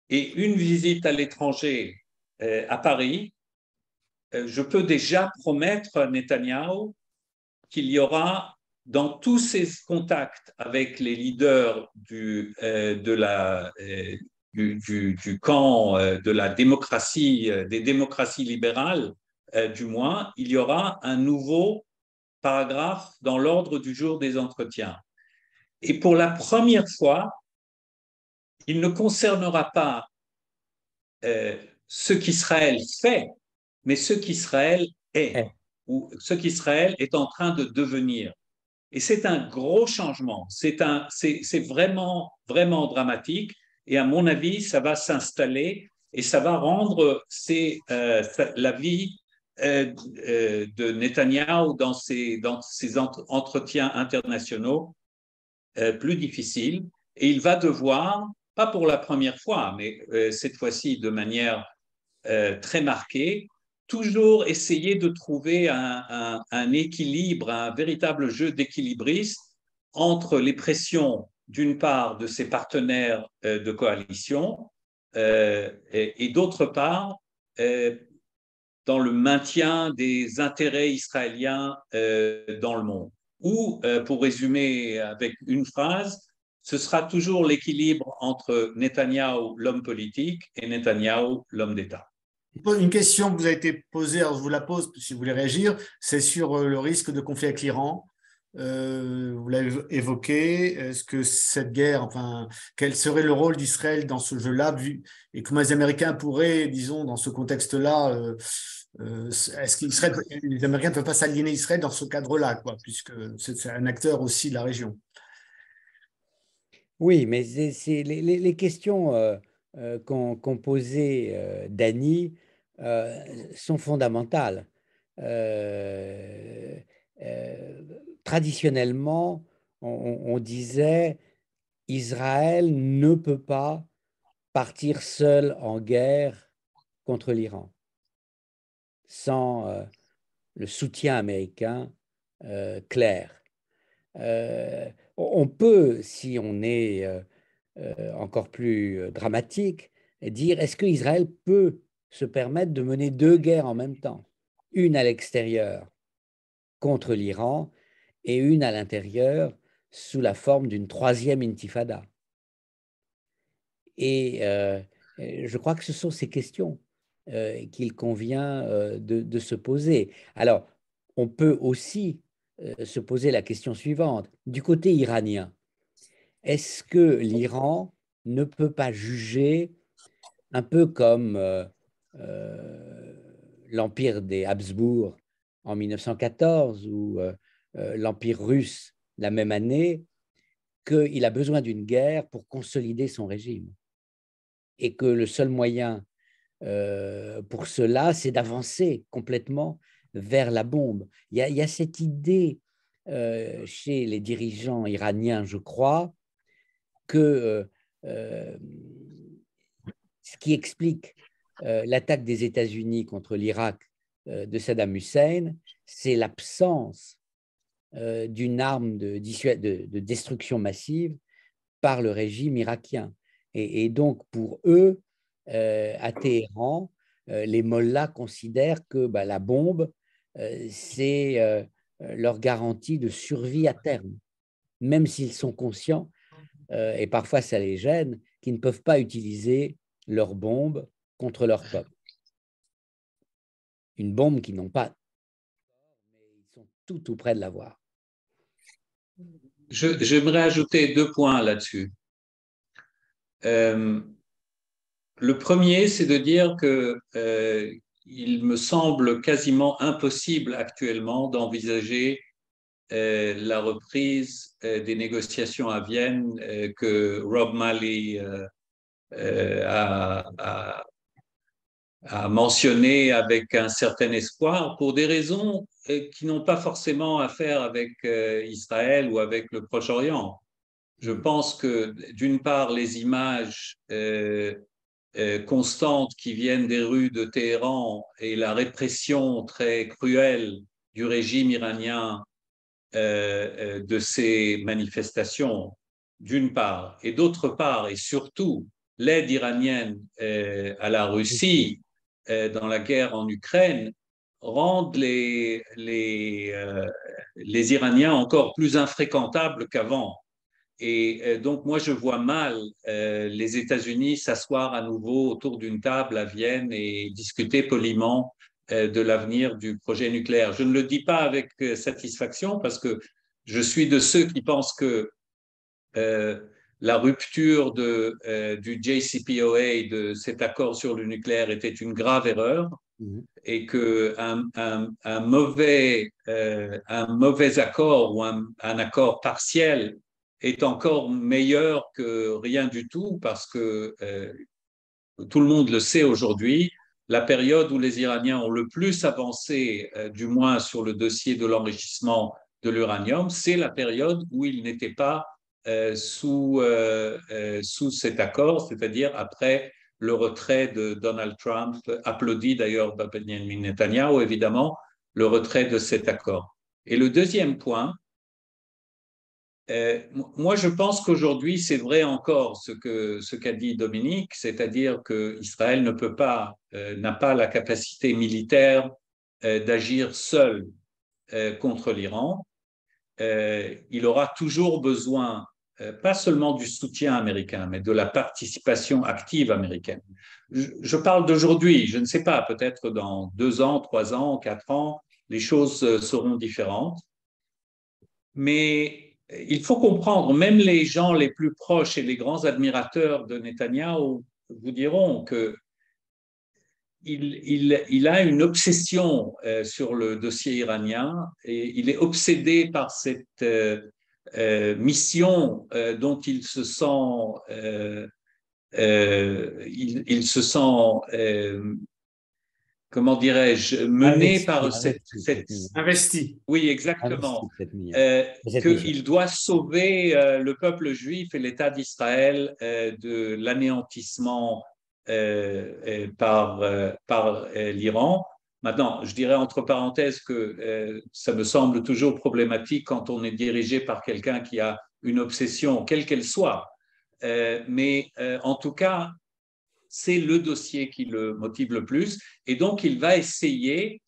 et une visite à l'étranger à Paris, je peux déjà promettre à Netanyahou qu'il y aura dans tous ses contacts avec les leaders du camp de la démocratie, des démocraties libérales, du moins, il y aura un nouveau paragraphe dans l'ordre du jour des entretiens. Et pour la première fois, il ne concernera pas ce qu'Israël fait, mais ce qu'Israël est, ou ce qu'Israël est en train de devenir. Et c'est un gros changement, c'est vraiment, vraiment dramatique, et à mon avis, ça va s'installer et ça va rendre la vie de Netanyahou dans ses entretiens internationaux plus difficiles. Et il va devoir, pas pour la première fois, mais cette fois-ci de manière très marquée, toujours essayer de trouver un équilibre, un véritable jeu d'équilibriste entre les pressions, d'une part, de ses partenaires de coalition et d'autre part, dans le maintien des intérêts israéliens dans le monde. Ou, pour résumer avec une phrase, ce sera toujours l'équilibre entre Netanyahou, l'homme politique, et Netanyahou, l'homme d'État. Une question que vous a été posée, alors je vous la pose si vous voulez réagir, c'est sur le risque de conflit avec l'Iran. Vous l'avez évoqué. Est-ce que cette guerre, enfin, quel serait le rôle d'Israël dans ce jeu-là, et comment les Américains pourraient, disons, dans ce contexte-là, est-ce que les Américains ne peuvent pas s'aliéner Israël dans ce cadre-là, quoi, puisque c'est un acteur aussi de la région? Oui, mais les questions qu'ont posées Dany sont fondamentales. Traditionnellement, on disait Israël ne peut pas partir seul en guerre contre l'Iran sans le soutien américain clair. On peut, si on est encore plus dramatique, dire est-ce qu'Israël peut se permettre de mener deux guerres en même temps, une à l'extérieur contre l'Iran et une à l'intérieur sous la forme d'une troisième intifada. Et je crois que ce sont ces questions qu'il convient de se poser. Alors, on peut aussi se poser la question suivante. Du côté iranien, est-ce que l'Iran ne peut pas juger, un peu comme l'empire des Habsbourg en 1914 ou l'empire russe la même année, qu'il a besoin d'une guerre pour consolider son régime et que le seul moyen pour cela, c'est d'avancer complètement vers la bombe. Il y a cette idée chez les dirigeants iraniens, je crois, que ce qui explique l'attaque des États-Unis contre l'Irak de Saddam Hussein, c'est l'absence d'une arme de destruction massive par le régime irakien. Et donc, pour eux, à Téhéran, les mollahs considèrent que la bombe, c'est leur garantie de survie à terme, même s'ils sont conscients, et parfois ça les gêne, qu'ils ne peuvent pas utiliser leur bombe contre leur peuple. Une bombe qu'ils n'ont pas, mais ils sont tout près de l'avoir. J'aimerais ajouter 2 points là-dessus. Le premier, c'est de dire que il me semble quasiment impossible actuellement d'envisager la reprise des négociations à Vienne que Rob Malley a mentionné avec un certain espoir pour des raisons qui n'ont pas forcément à faire avec Israël ou avec le Proche-Orient. Je pense que d'une part, les images constantes qui viennent des rues de Téhéran et la répression très cruelle du régime iranien de ces manifestations, d'une part, et d'autre part, et surtout, l'aide iranienne à la Russie dans la guerre en Ukraine rendent les Iraniens encore plus infréquentables qu'avant. Et donc, moi, je vois mal les États-Unis s'asseoir à nouveau autour d'une table à Vienne et discuter poliment de l'avenir du projet nucléaire. Je ne le dis pas avec satisfaction parce que je suis de ceux qui pensent que la rupture du JCPOA, de cet accord sur le nucléaire, était une grave erreur et qu'un mauvais accord ou un accord partiel est encore meilleur que rien du tout parce que tout le monde le sait aujourd'hui, la période où les Iraniens ont le plus avancé, du moins sur le dossier de l'enrichissement de l'uranium, c'est la période où ils n'étaient pas sous cet accord, c'est-à-dire après le retrait de Donald Trump, applaudi d'ailleurs par Benjamin Netanyahu, évidemment, le retrait de cet accord. Et le deuxième point, moi je pense qu'aujourd'hui c'est vrai encore ce qu'a dit Dominique, c'est-à-dire qu'Israël n'a pas la capacité militaire d'agir seul contre l'Iran. Il aura toujours besoin pas seulement du soutien américain, mais de la participation active américaine. Je parle d'aujourd'hui, je ne sais pas, peut-être dans 2 ans, 3 ans, 4 ans, les choses seront différentes. Mais il faut comprendre, même les gens les plus proches et les grands admirateurs de Netanyahou vous diront qu'il a une obsession sur le dossier iranien et il est obsédé par cette mission dont il se sent comment dirais-je, mené par cette... Investi. Oui, exactement. Qu'il doit sauver le peuple juif et l'État d'Israël de l'anéantissement par l'Iran. Maintenant, je dirais entre parenthèses que ça me semble toujours problématique quand on est dirigé par quelqu'un qui a une obsession, quelle qu'elle soit. Mais en tout cas, c'est le dossier qui le motive le plus. Et donc, il va essayer,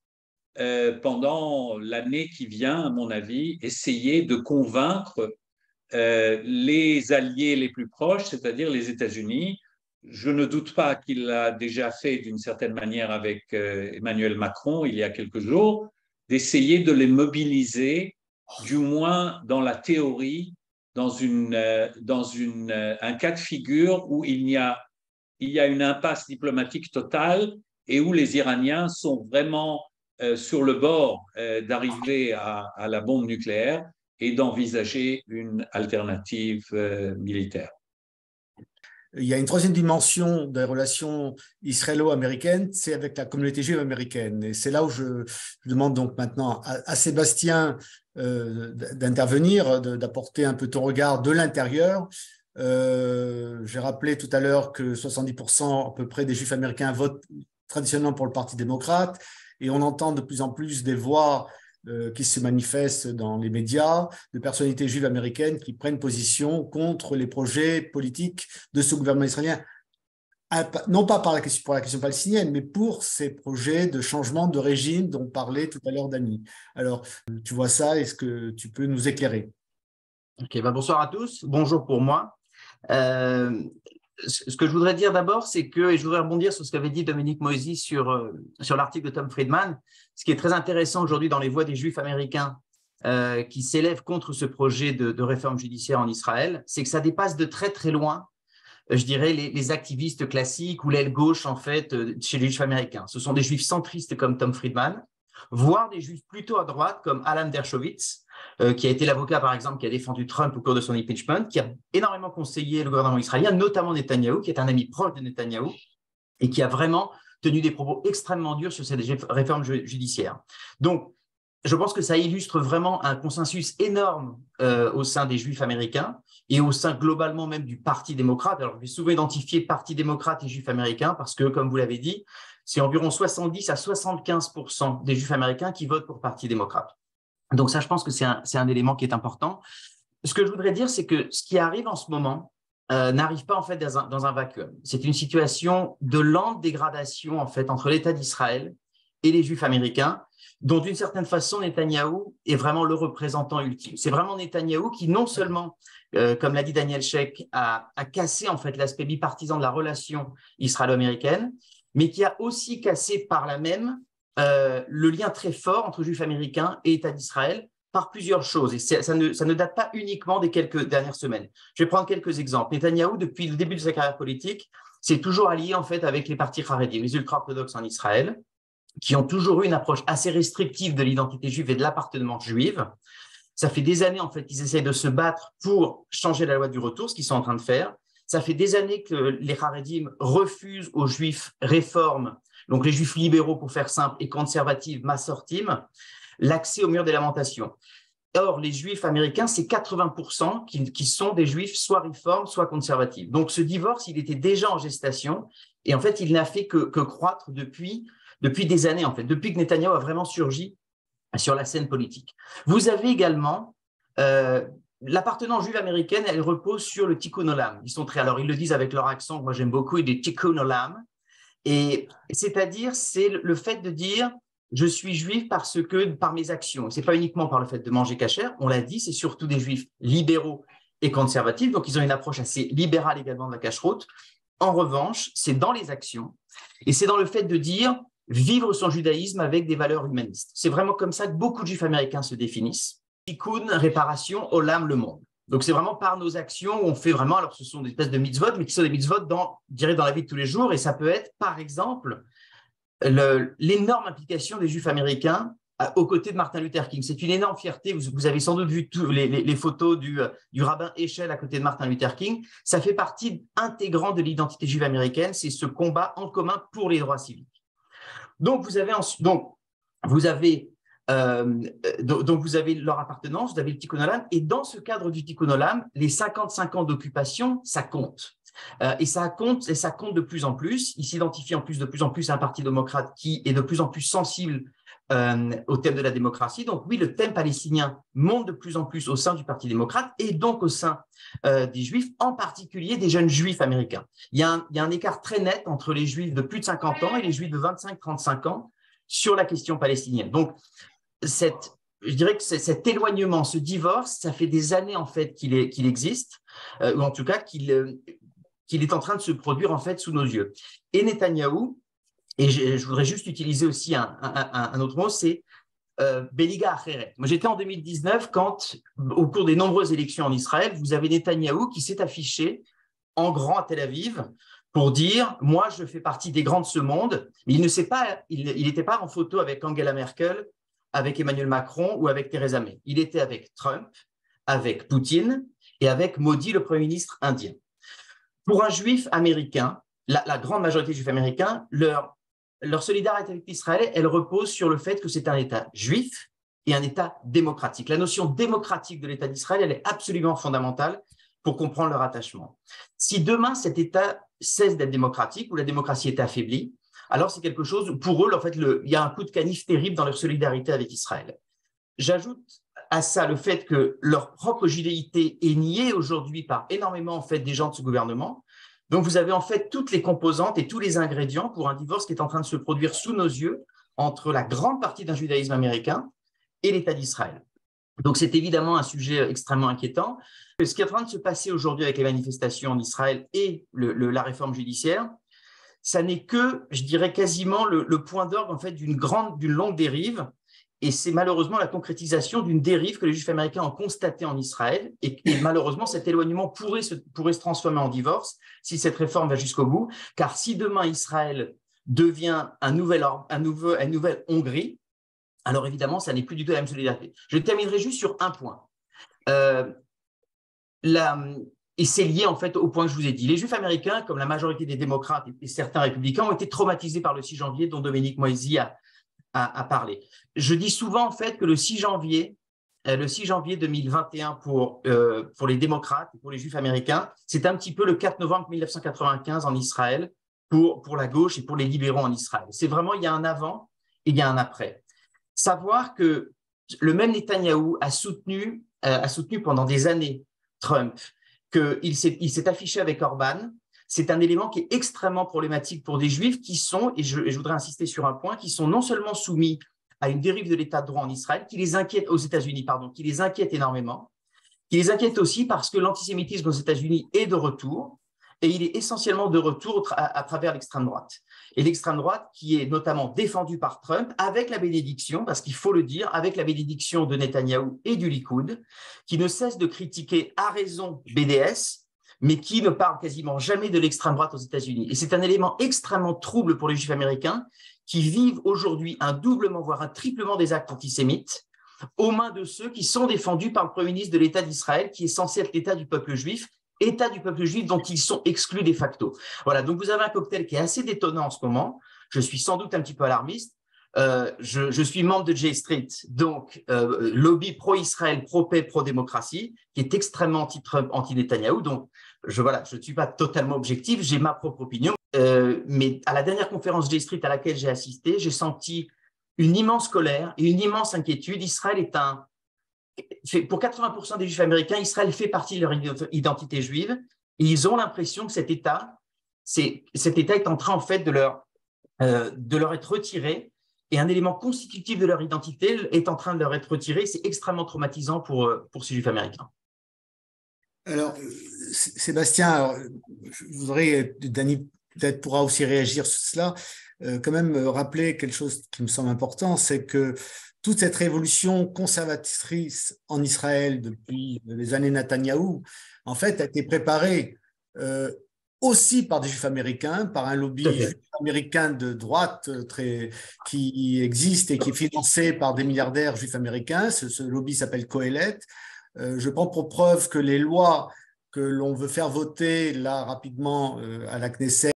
pendant l'année qui vient, à mon avis, essayer de convaincre les alliés les plus proches, c'est-à-dire les États-Unis. Je ne doute pas qu'il l'a déjà fait d'une certaine manière avec Emmanuel Macron il y a quelques jours, d'essayer de les mobiliser, du moins dans la théorie, dans un cas de figure où il y a une impasse diplomatique totale et où les Iraniens sont vraiment sur le bord d'arriver à la bombe nucléaire et d'envisager une alternative militaire. Il y a une troisième dimension des relations israélo-américaines, c'est avec la communauté juive américaine. Et c'est là où je demande donc maintenant à Sébastien d'intervenir, d'apporter un peu ton regard de l'intérieur. J'ai rappelé tout à l'heure que 70% à peu près des Juifs américains votent traditionnellement pour le Parti démocrate et on entend de plus en plus des voix qui se manifestent dans les médias, de personnalités juives américaines qui prennent position contre les projets politiques de ce gouvernement israélien, non pas pour la question palestinienne, mais pour ces projets de changement de régime dont parlait tout à l'heure Dany. Alors, tu vois ça, est-ce que tu peux nous éclairer? Ok, bonsoir à tous, bonjour pour moi. Ce que je voudrais dire d'abord, c'est que, et je voudrais rebondir sur ce qu'avait dit Dominique Moïse sur l'article de Tom Friedman, ce qui est très intéressant aujourd'hui dans les voix des Juifs américains qui s'élèvent contre ce projet de réforme judiciaire en Israël, c'est que ça dépasse de très très loin, je dirais, les activistes classiques ou l'aile gauche en fait chez les Juifs américains. Ce sont des Juifs centristes comme Tom Friedman, voire des Juifs plutôt à droite comme Alan Dershowitz, qui a été l'avocat, par exemple, qui a défendu Trump au cours de son impeachment, qui a énormément conseillé le gouvernement israélien, notamment Netanyahou, qui est un ami proche de Netanyahou, et qui a vraiment tenu des propos extrêmement durs sur cette réforme judiciaire. Donc, je pense que ça illustre vraiment un consensus énorme au sein des Juifs américains et au sein globalement même du Parti démocrate. Alors, je vais souvent identifier Parti démocrate et Juifs américains parce que, comme vous l'avez dit, c'est environ 70 à 75% des Juifs américains qui votent pour Parti démocrate. Donc ça, je pense que c'est un élément qui est important. Ce que je voudrais dire, c'est que ce qui arrive en ce moment n'arrive pas en fait dans un vacuum. C'est une situation de lente dégradation en fait entre l'État d'Israël et les Juifs américains, dont d'une certaine façon Netanyahou est vraiment le représentant ultime. C'est vraiment Netanyahou qui non seulement, comme l'a dit Daniel Sheikh, a cassé en fait l'aspect bipartisan de la relation israélo-américaine, mais qui a aussi cassé par là même le lien très fort entre Juifs américains et État d'Israël par plusieurs choses. Et ça ne date pas uniquement des quelques dernières semaines. Je vais prendre quelques exemples. Netanyahou, depuis le début de sa carrière politique, s'est toujours allié en fait avec les partis Haredim, les ultra-orthodoxes en Israël, qui ont toujours eu une approche assez restrictive de l'identité juive et de l'appartenance juive. Ça fait des années en fait qu'ils essayent de se battre pour changer la loi du retour, ce qu'ils sont en train de faire. Ça fait des années que les Haredim refusent aux Juifs réformes, donc les Juifs libéraux pour faire simple et conservatifs, Massortim, l'accès au mur des lamentations. Or, les Juifs américains, c'est 80% qui sont des Juifs soit réformes, soit conservatifs. Donc, ce divorce, il était déjà en gestation et en fait, il n'a fait que croître depuis des années, en fait, depuis que Netanyahou a vraiment surgi sur la scène politique. Vous avez également l'appartenance juive américaine, elle repose sur le tikkun olam. Alors ils le disent avec leur accent, moi j'aime beaucoup, ils disent tikkun olam, et c'est-à-dire c'est le fait de dire je suis juif parce que par mes actions. C'est pas uniquement par le fait de manger kasher, on l'a dit, c'est surtout des juifs libéraux et conservatifs, donc ils ont une approche assez libérale également de la cacheroute. En revanche, c'est dans les actions et c'est dans le fait de dire vivre son judaïsme avec des valeurs humanistes. C'est vraiment comme ça que beaucoup de juifs américains se définissent. Tikkun, réparation, olam, le monde. Donc c'est vraiment par nos actions où on fait vraiment, alors ce sont des espèces de mitzvot, mais qui sont des mitzvot dans la vie de tous les jours, et ça peut être par exemple l'énorme implication des juifs américains aux côtés de Martin Luther King. C'est une énorme fierté, vous avez sans doute vu les photos du rabbin Heschel à côté de Martin Luther King, ça fait partie intégrante de l'identité juive américaine, c'est ce combat en commun pour les droits civiques. Donc, vous avez leur appartenance, vous avez le Tikkun Olam, et dans ce cadre du Tikkun Olam, les 55 ans d'occupation, ça compte. Et ça compte de plus en plus. Il s'identifie de plus en plus à un parti démocrate qui est de plus en plus sensible au thème de la démocratie. Donc oui, le thème palestinien monte de plus en plus au sein du Parti démocrate et donc au sein des Juifs, en particulier des jeunes Juifs américains. Il y a un écart très net entre les Juifs de plus de 50 ans et les Juifs de 25-35 ans sur la question palestinienne. Donc, je dirais que cet éloignement, ce divorce, ça fait des années en fait qu'il existe, ou en tout cas qu'il est en train de se produire en fait sous nos yeux. Et Netanyahou, et je voudrais juste utiliser aussi un autre mot, c'est Beliga Acheret. Moi, j'étais en 2019 quand, au cours des nombreuses élections en Israël, vous avez Netanyahou qui s'est affiché en grand à Tel Aviv pour dire « moi, je fais partie des grands de ce monde », mais il n'était pas en photo avec Angela Merkel, avec Emmanuel Macron ou avec Theresa May. Il était avec Trump, avec Poutine et avec Modi, le Premier ministre indien. Pour un juif américain, la grande majorité des juifs américains, leur solidarité avec Israël, elle repose sur le fait que c'est un État juif et un État démocratique. La notion démocratique de l'État d'Israël, elle est absolument fondamentale pour comprendre leur attachement. Si demain cet État cesse d'être démocratique ou la démocratie est affaiblie, alors c'est quelque chose, pour eux, en fait, il y a un coup de canif terrible dans leur solidarité avec Israël. J'ajoute à ça le fait que leur propre judéité est niée aujourd'hui par énormément en fait, des gens de ce gouvernement. Donc vous avez en fait toutes les composantes et tous les ingrédients pour un divorce qui est en train de se produire sous nos yeux entre la grande partie d'un judaïsme américain et l'État d'Israël. Donc c'est évidemment un sujet extrêmement inquiétant. Ce qui est en train de se passer aujourd'hui avec les manifestations en Israël et la réforme judiciaire, ça n'est que, je dirais quasiment, le point d'orgue en fait, d'une longue dérive. Et c'est malheureusement la concrétisation d'une dérive que les Juifs américains ont constatée en Israël. Et malheureusement, cet éloignement pourrait se transformer en divorce si cette réforme va jusqu'au bout. Car si demain Israël devient un nouvel Hongrie, alors évidemment, ça n'est plus du tout la même solidarité. Je terminerai juste sur un point. Et c'est lié en fait au point que je vous ai dit. Les Juifs américains, comme la majorité des démocrates et certains républicains, ont été traumatisés par le 6 janvier dont Dominique Moïsi a parlé. Je dis souvent en fait que le 6 janvier 2021 pour les démocrates et pour les Juifs américains, c'est un petit peu le 4 novembre 1995 en Israël pour la gauche et pour les libéraux en Israël. C'est vraiment, il y a un avant et il y a un après. Savoir que le même Netanyahou a soutenu pendant des années Trump, qu'il s'est affiché avec Orban. C'est un élément qui est extrêmement problématique pour des Juifs qui sont, et je voudrais insister sur un point, qui sont non seulement soumis à une dérive de l'état de droit en Israël, qui les inquiète aux États-Unis, qui les inquiète énormément, qui les inquiète aussi parce que l'antisémitisme aux États-Unis est de retour, et il est essentiellement de retour à travers l'extrême droite. Et l'extrême droite qui est notamment défendue par Trump avec la bénédiction, parce qu'il faut le dire, avec la bénédiction de Netanyahou et du Likoud, qui ne cesse de critiquer à raison BDS, mais qui ne parle quasiment jamais de l'extrême droite aux États-Unis. Et c'est un élément extrêmement trouble pour les Juifs américains qui vivent aujourd'hui un doublement, voire un triplement des actes antisémites aux mains de ceux qui sont défendus par le Premier ministre de l'État d'Israël, qui est censé être l'État du peuple juif État du peuple juif dont ils sont exclus de facto. Voilà, donc vous avez un cocktail qui est assez détonnant en ce moment. Je suis sans doute un petit peu alarmiste. Je suis membre de J Street, donc lobby pro-Israël, pro-paix, pro-démocratie, qui est extrêmement anti-Trump, anti-Netanyahou. Donc, je ne suis pas totalement objectif, j'ai ma propre opinion. Mais à la dernière conférence J Street à laquelle j'ai assisté, j'ai senti une immense colère et une immense inquiétude. Israël pour 80% des Juifs américains, Israël fait partie de leur identité juive et ils ont l'impression que cet État est en train en fait de leur être retiré et un élément constitutif de leur identité est en train de leur être retiré. C'est extrêmement traumatisant pour ces Juifs américains. Alors, Sébastien, alors, je voudrais, Dany peut-être pourra aussi réagir sur cela, quand même rappeler quelque chose qui me semble important, c'est que toute cette révolution conservatrice en Israël depuis les années Netanyahou, en fait, a été préparée aussi par des Juifs américains, par un lobby juif américain de droite qui existe et qui est financé par des milliardaires juifs américains. Ce lobby s'appelle Qohélet. Je prends pour preuve que les lois que l'on veut faire voter là rapidement à la Knesset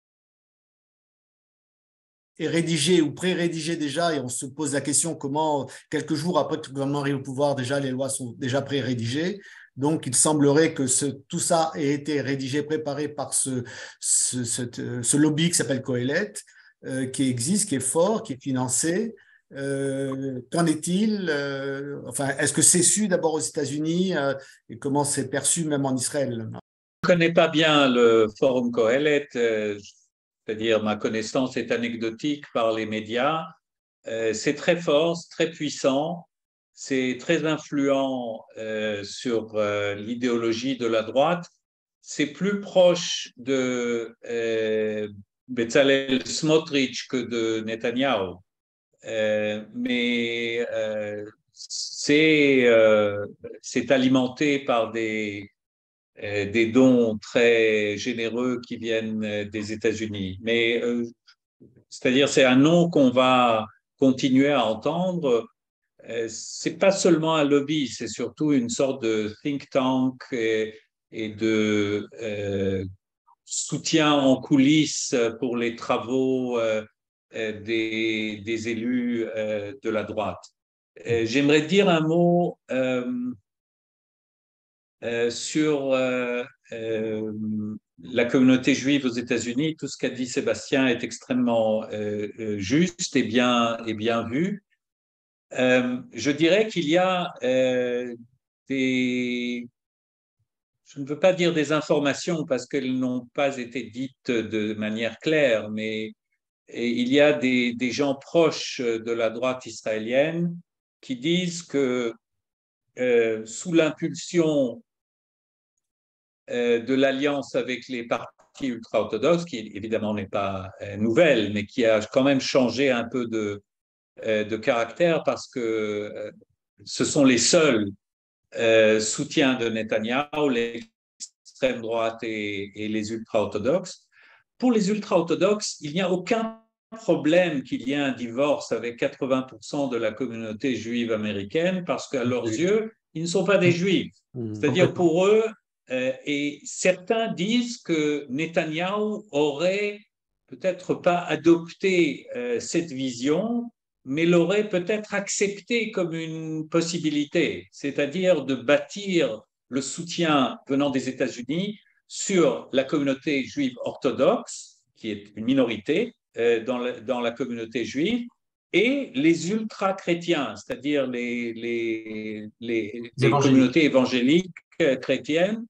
est rédigée ou pré-rédigée déjà, et on se pose la question comment, quelques jours après que le gouvernement arrive au pouvoir, déjà les lois sont déjà pré-rédigées. Donc, il semblerait que tout ça ait été rédigé, préparé par ce lobby qui s'appelle Qohélet, qui existe, qui est fort, qui est financé. Qu'en est-il? Enfin, est-ce que c'est su d'abord aux États-Unis et comment c'est perçu même en Israël? Je ne connais pas bien le forum Qohélet, c'est-à-dire ma connaissance est anecdotique par les médias. C'est très fort, très puissant. C'est très influent sur l'idéologie de la droite. C'est plus proche de Bezalel Smotrich que de Netanyahou. Mais c'est alimenté par des dons très généreux qui viennent des États-Unis. Mais c'est-à-dire c'est un nom qu'on va continuer à entendre. C'est pas seulement un lobby, c'est surtout une sorte de think tank et de soutien en coulisses pour les travaux des élus de la droite. J'aimerais dire un mot sur la communauté juive aux États-Unis. Tout ce qu'a dit Sébastien est extrêmement juste et bien vu. Je dirais qu'il y a je ne veux pas dire des informations parce qu'elles n'ont pas été dites de manière claire, mais il y a des gens proches de la droite israélienne qui disent que sous l'impulsion de l'alliance avec les partis ultra-orthodoxes, qui évidemment n'est pas nouvelle, mais qui a quand même changé un peu de caractère parce que ce sont les seuls soutiens de Netanyahou, l'extrême droite et les ultra-orthodoxes. Pour les ultra-orthodoxes, il n'y a aucun problème qu'il y ait un divorce avec 80% de la communauté juive américaine parce qu'à leurs yeux, ils ne sont pas des juifs. C'est-à-dire pour eux, et certains disent que Netanyahou aurait peut-être pas adopté cette vision, mais l'aurait peut-être accepté comme une possibilité, c'est-à-dire de bâtir le soutien venant des États-Unis sur la communauté juive orthodoxe, qui est une minorité dans la communauté juive, et les ultra-chrétiens, c'est-à-dire les communautés évangéliques chrétiennes,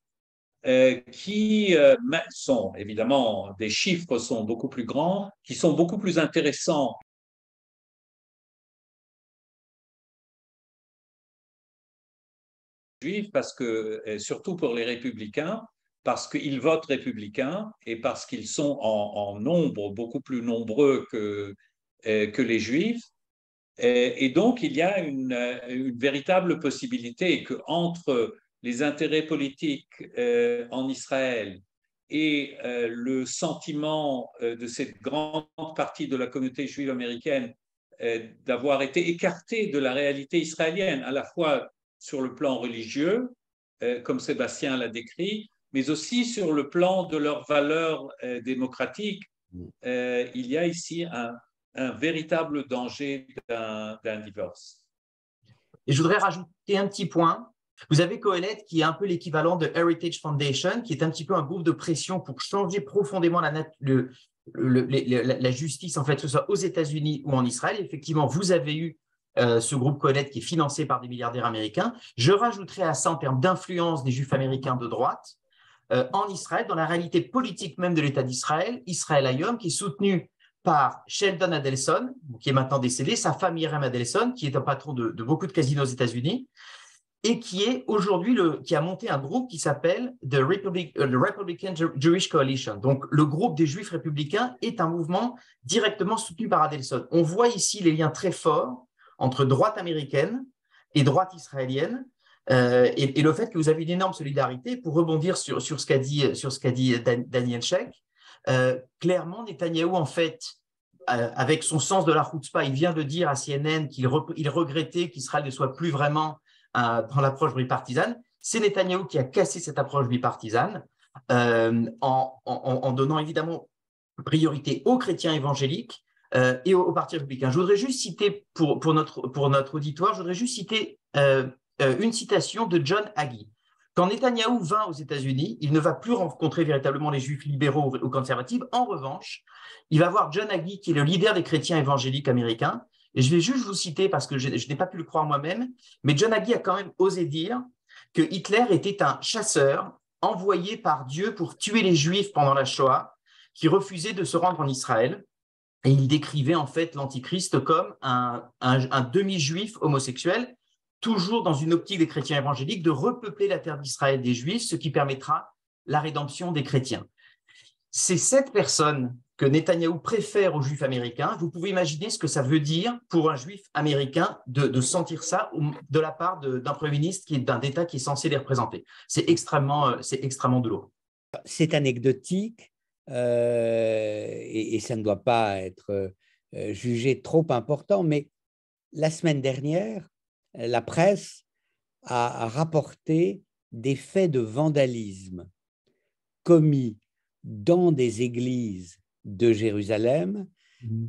qui sont, évidemment, des chiffres sont beaucoup plus grands, qui sont beaucoup plus intéressants juifs parce que, surtout pour les républicains, parce qu'ils votent républicains et parce qu'ils sont en nombre beaucoup plus nombreux que les juifs. Et donc, il y a une véritable possibilité qu'entre les intérêts politiques en Israël et le sentiment de cette grande partie de la communauté juive américaine d'avoir été écartée de la réalité israélienne, à la fois sur le plan religieux, comme Sébastien l'a décrit, mais aussi sur le plan de leurs valeurs démocratiques. Il y a ici un véritable danger d'un divorce. Et je voudrais rajouter un petit point. Vous avez Qoheleth qui est un peu l'équivalent de Heritage Foundation, qui est un petit peu un groupe de pression pour changer profondément la justice, en fait, que ce soit aux États-Unis ou en Israël. Effectivement, vous avez eu ce groupe Qoheleth qui est financé par des milliardaires américains. Je rajouterai à ça, en termes d'influence des Juifs américains de droite, en Israël, dans la réalité politique même de l'État d'Israël, Israël Hayom, qui est soutenu par Sheldon Adelson, qui est maintenant décédé, sa femme Irem Adelson, qui est un patron de beaucoup de casinos aux États-Unis, et qui est aujourd'hui qui a monté un groupe qui s'appelle The Republican Jewish Coalition. Donc, le groupe des Juifs républicains est un mouvement directement soutenu par Adelson. On voit ici les liens très forts entre droite américaine et droite israélienne, et le fait que vous avez une énorme solidarité. Pour rebondir sur ce qu'a dit Daniel Sheikh, clairement, Netanyahou, en fait, avec son sens de la chutzpah, il vient de dire à CNN qu'il regrettait qu'Israël ne soit plus vraiment dans l'approche bipartisane. C'est Netanyahou qui a cassé cette approche bipartisane en donnant évidemment priorité aux chrétiens évangéliques et au Parti républicain. Je voudrais juste citer, pour notre auditoire, je voudrais juste citer une citation de John Hagee. Quand Netanyahou vint aux États-Unis, il ne va plus rencontrer véritablement les juifs libéraux ou conservatifs. En revanche, il va voir John Hagee, qui est le leader des chrétiens évangéliques américains. Et je vais juste vous citer, parce que je n'ai pas pu le croire moi-même, mais John Hagee a quand même osé dire que Hitler était un chasseur envoyé par Dieu pour tuer les juifs pendant la Shoah, qui refusait de se rendre en Israël. Et il décrivait en fait l'Antichrist comme un demi-juif homosexuel, toujours dans une optique des chrétiens évangéliques, de repeupler la terre d'Israël des Juifs, ce qui permettra la rédemption des chrétiens. C'est cette personne que Netanyahou préfère aux Juifs américains. Vous pouvez imaginer ce que ça veut dire pour un Juif américain de sentir ça de la part d'un Premier ministre qui est d'un État qui est censé les représenter. C'est extrêmement douloureux. C'est anecdotique et ça ne doit pas être jugé trop important, mais la semaine dernière, la presse a rapporté des faits de vandalisme commis dans des églises de Jérusalem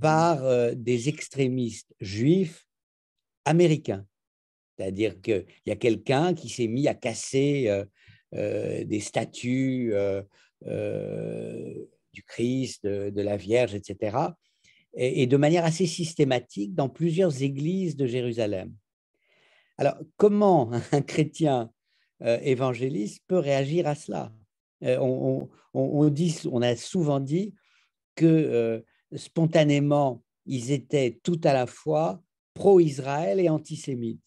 par des extrémistes juifs américains. C'est-à-dire qu'il y a quelqu'un qui s'est mis à casser des statues du Christ, de la Vierge, etc., et de manière assez systématique dans plusieurs églises de Jérusalem. Alors, comment un chrétien évangéliste peut réagir à cela? On a souvent dit que spontanément, ils étaient tout à la fois pro-Israël et antisémites.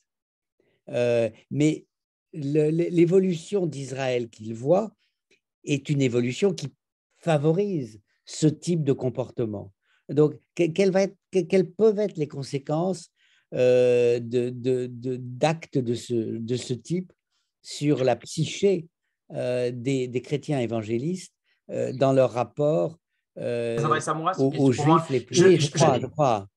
Mais l'évolution d'Israël qu'ils voient est une évolution qui favorise ce type de comportement. Donc, quelles peuvent être les conséquences d'actes de ce type sur la psyché des chrétiens évangélistes dans leur rapport aux Juifs les plus... Oui, je crois.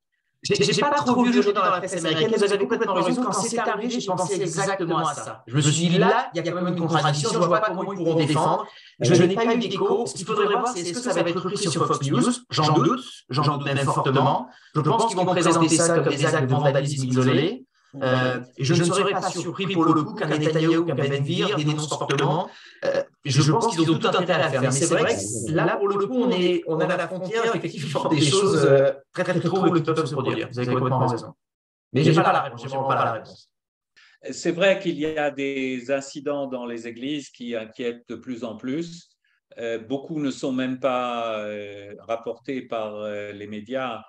Je n'ai pas trop vu aujourd'hui dans la presse américaine, vous avez complètement raison. Quand c'est arrivé, j'ai pensé exactement à ça. Je me suis dit, là, il y a quand même une contradiction, je ne vois pas comment ils pourront défendre. Je n'ai pas eu d'écho. Ce qu'il faudrait voir, c'est est-ce que ça va être repris sur Fox News? J'en doute même fortement. Je pense qu'ils vont présenter ça comme des actes de vandalisme isolés. Et je ne serais pas surpris pour le coup qu'un Netanyahou, qu'un Ben Gvir dénoncent fortement. Je pense qu'ils ont tout intérêt à faire. Mais c'est vrai que là, pour le coup, on a à la frontière effectivement des choses très très troubles qui peuvent se produire. Vous avez complètement raison. Mais je n'ai pas la réponse. C'est vrai qu'il y a des incidents dans les églises qui inquiètent de plus en plus. Beaucoup ne sont même pas rapportés par les médias.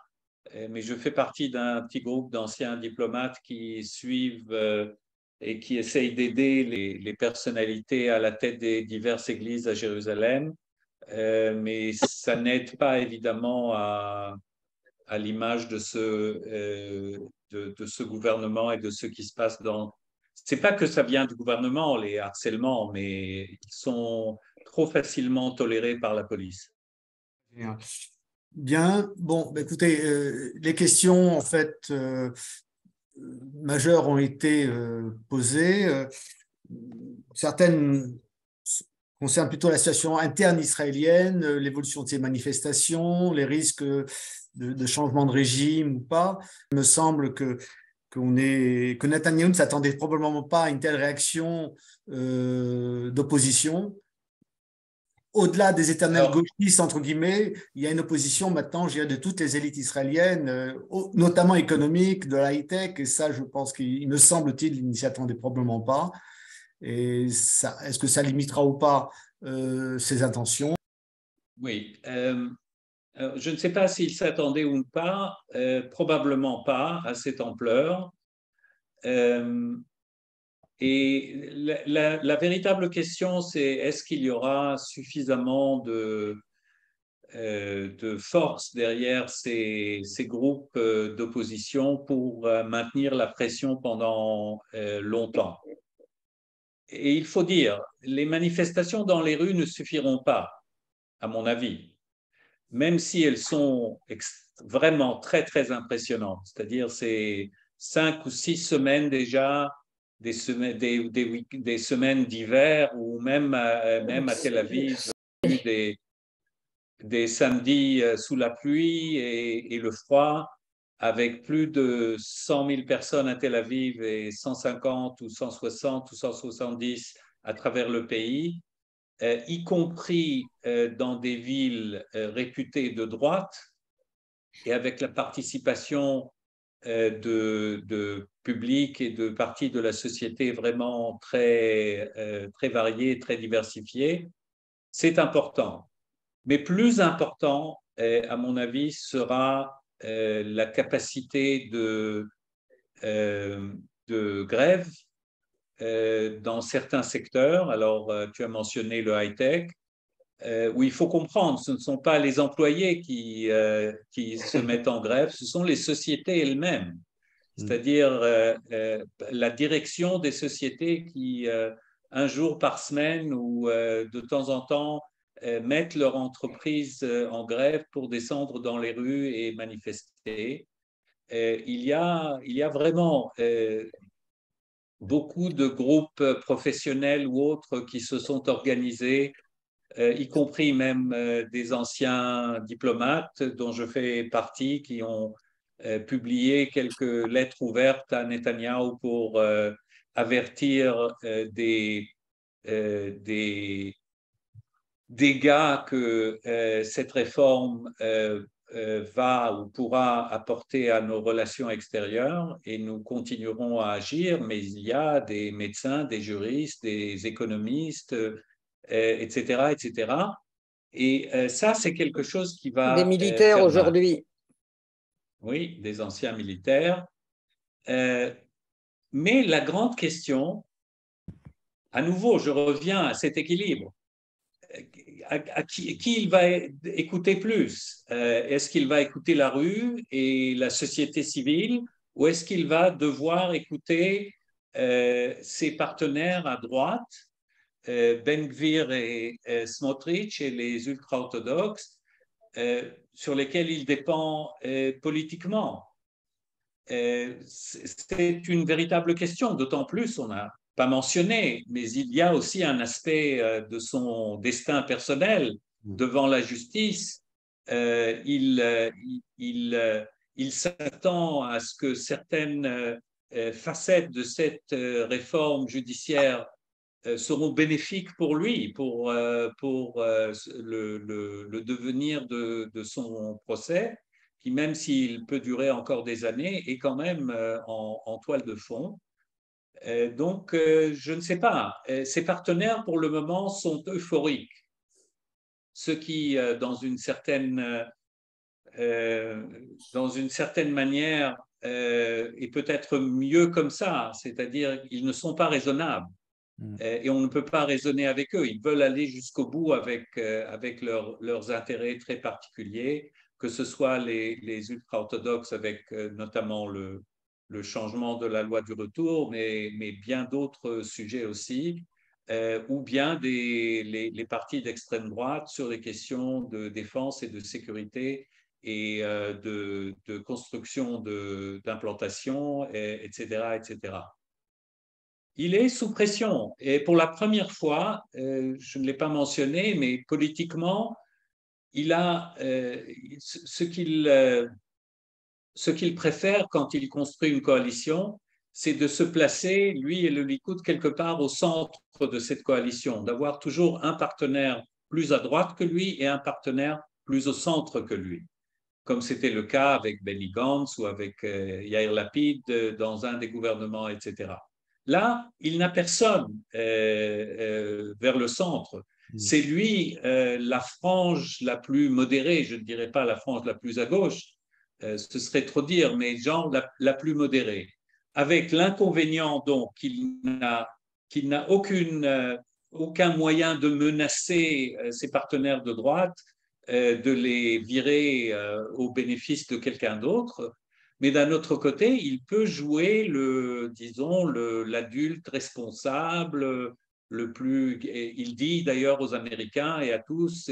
Mais je fais partie d'un petit groupe d'anciens diplomates qui suivent et qui essayent d'aider les personnalités à la tête des diverses églises à Jérusalem. Mais ça n'aide pas évidemment à l'image de ce gouvernement et de ce qui se passe dans... C'est pas que ça vient du gouvernement, les harcèlements, mais ils sont trop facilement tolérés par la police. Bien, bon, écoutez, les questions en fait majeures ont été posées. Certaines concerne plutôt la situation interne israélienne, l'évolution de ces manifestations, les risques de changement de régime ou pas. Il me semble que Netanyahou ne s'attendait probablement pas à une telle réaction d'opposition. Au-delà des éternels gauchistes, entre guillemets, il y a une opposition maintenant, je dirais, de toutes les élites israéliennes, notamment économiques, de la high-tech, et ça, je pense qu'il me semble-t-il, il ne s'y attendait probablement pas. Et est-ce que ça limitera ou pas ses intentions? Oui. Je ne sais pas s'il s'attendait ou pas, probablement pas à cette ampleur. Et la véritable question, c'est est-ce qu'il y aura suffisamment de force derrière ces groupes d'opposition pour maintenir la pression pendant longtemps. Et il faut dire, les manifestations dans les rues ne suffiront pas, à mon avis, même si elles sont vraiment très, très impressionnantes. C'est-à-dire, c'est 5 ou 6 semaines déjà, des semaines d'hiver, ou même à Tel Aviv, des samedis sous la pluie et le froid, avec plus de 100 000 personnes à Tel Aviv et 150 ou 160 ou 170 à travers le pays, y compris dans des villes réputées de droite, et avec la participation de public et de parties de la société vraiment très, très variées, très diversifiées, c'est important. Mais plus important, à mon avis, sera la capacité de grève dans certains secteurs. Alors, tu as mentionné le high-tech, où il faut comprendre, ce ne sont pas les employés qui se mettent en grève, ce sont les sociétés elles-mêmes. C'est-à-dire la direction des sociétés qui, un jour par semaine ou de temps en temps, mettent leur entreprise en grève pour descendre dans les rues et manifester. Il y a vraiment beaucoup de groupes professionnels ou autres qui se sont organisés, y compris même des anciens diplomates dont je fais partie, qui ont publié quelques lettres ouvertes à Netanyahou pour avertir des dégâts que cette réforme va ou pourra apporter à nos relations extérieures, et nous continuerons à agir, mais il y a des médecins, des juristes, des économistes, etc., etc. Et ça, c'est quelque chose qui va Des militaires faire mal. aujourd'hui. Oui, des anciens militaires. Mais la grande question, à nouveau, je reviens à cet équilibre. À qui il va écouter plus? Est-ce qu'il va écouter la rue et la société civile, ou est-ce qu'il va devoir écouter ses partenaires à droite, Ben Gvir et Smotrich et les ultra-orthodoxes, sur lesquels il dépend politiquement? C'est une véritable question, d'autant plus, on n'a pas mentionné, mais il y a aussi un aspect de son destin personnel devant la justice. Il s'attend à ce que certaines facettes de cette réforme judiciaire seront bénéfiques pour lui, pour le devenir de son procès, qui, même s'il peut durer encore des années, est quand même en toile de fond. Donc, je ne sais pas. Ses partenaires, pour le moment, sont euphoriques. Ce qui, dans une certaine manière, est peut-être mieux comme ça, c'est-à-dire qu'ils ne sont pas raisonnables. Et on ne peut pas raisonner avec eux. Ils veulent aller jusqu'au bout avec leurs intérêts très particuliers, que ce soit les ultra-orthodoxes avec notamment le changement de la loi du retour, mais bien d'autres sujets aussi, ou bien les partis d'extrême droite sur les questions de défense et de sécurité et de construction d'implantation, etc., etc. il est sous pression. Et pour la première fois, je ne l'ai pas mentionné, mais politiquement, il a ce qu'il préfère quand il construit une coalition, c'est de se placer, lui et le Likoud, quelque part au centre de cette coalition, d'avoir toujours un partenaire plus à droite que lui et un partenaire plus au centre que lui, comme c'était le cas avec Benny Gantz ou avec Yair Lapid dans un des gouvernements, etc. Là, il n'a personne vers le centre. C'est lui la frange la plus modérée, je ne dirais pas la frange la plus à gauche, ce serait trop dire, mais genre la plus modérée, avec l'inconvénient donc qu'il n'a aucun moyen de menacer ses partenaires de droite, de les virer au bénéfice de quelqu'un d'autre. Mais d'un autre côté, il peut jouer l'adulte responsable, le plus. Il dit d'ailleurs aux Américains et à tous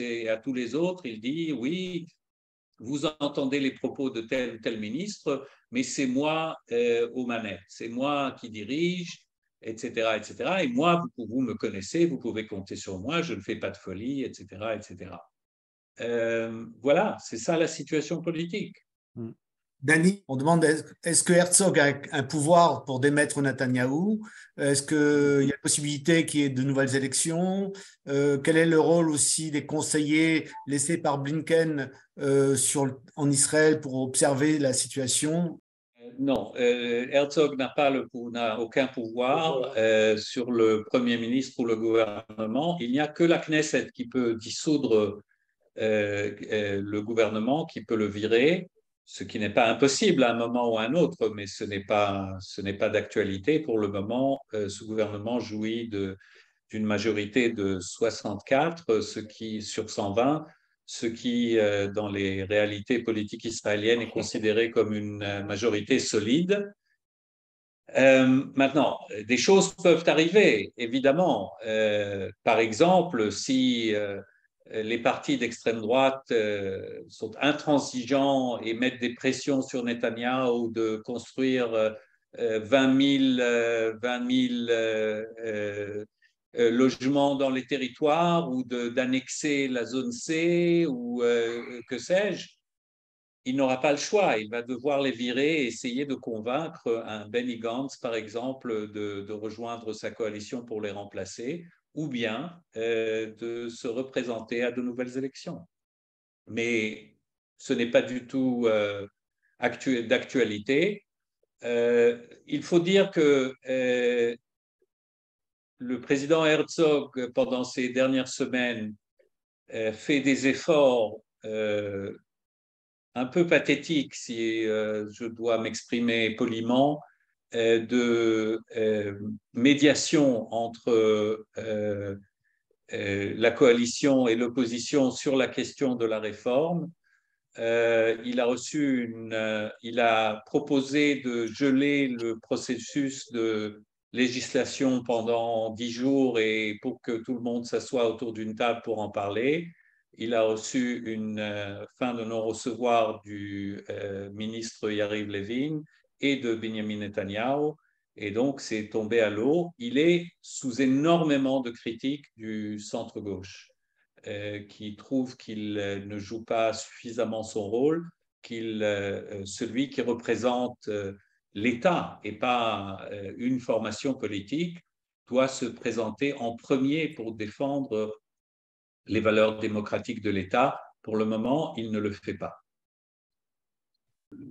les autres, il dit oui, vous entendez les propos de tel ou tel ministre, mais c'est moi aux manettes, c'est moi qui dirige, etc., etc. Et moi, vous me connaissez, vous pouvez compter sur moi, je ne fais pas de folie, etc., etc. Voilà, c'est ça la situation politique. Danny, on demande est-ce que Herzog a un pouvoir pour démettre Netanyahou? Est-ce qu'il y a possibilité qu'il y ait de nouvelles élections? Quel est le rôle aussi des conseillers laissés par Blinken en Israël pour observer la situation? Non, Herzog n'a aucun pouvoir sur le Premier ministre ou le gouvernement. Il n'y a que la Knesset qui peut dissoudre le gouvernement, qui peut le virer, ce qui n'est pas impossible à un moment ou à un autre, mais ce n'est pas d'actualité. Pour le moment, ce gouvernement jouit d'une majorité de 64 sur 120, ce qui, dans les réalités politiques israéliennes, est considéré comme une majorité solide. Maintenant, des choses peuvent arriver, évidemment. Par exemple, si les partis d'extrême droite sont intransigeants et mettent des pressions sur Netanyahou de construire 20 000 logements dans les territoires ou d'annexer la zone C ou que sais-je, il n'aura pas le choix. Il va devoir les virer et essayer de convaincre un Benny Gantz, par exemple, de rejoindre sa coalition pour les remplacer, ou bien de se représenter à de nouvelles élections. Mais ce n'est pas du tout d'actualité. Il faut dire que le président Herzog, pendant ces dernières semaines, fait des efforts un peu pathétique, si je dois m'exprimer poliment, de médiation entre la coalition et l'opposition sur la question de la réforme. Il a proposé de geler le processus de législation pendant 10 jours et pour que tout le monde s'assoie autour d'une table pour en parler. Il a reçu une fin de non-recevoir du ministre Yariv Levin et de Benjamin Netanyahu, et donc c'est tombé à l'eau. Il est sous énormément de critiques du centre-gauche, qui trouve qu'il ne joue pas suffisamment son rôle, celui qui représente l'État et pas une formation politique, doit se présenter en premier pour défendre les valeurs démocratiques de l'État. Pour le moment, il ne le fait pas.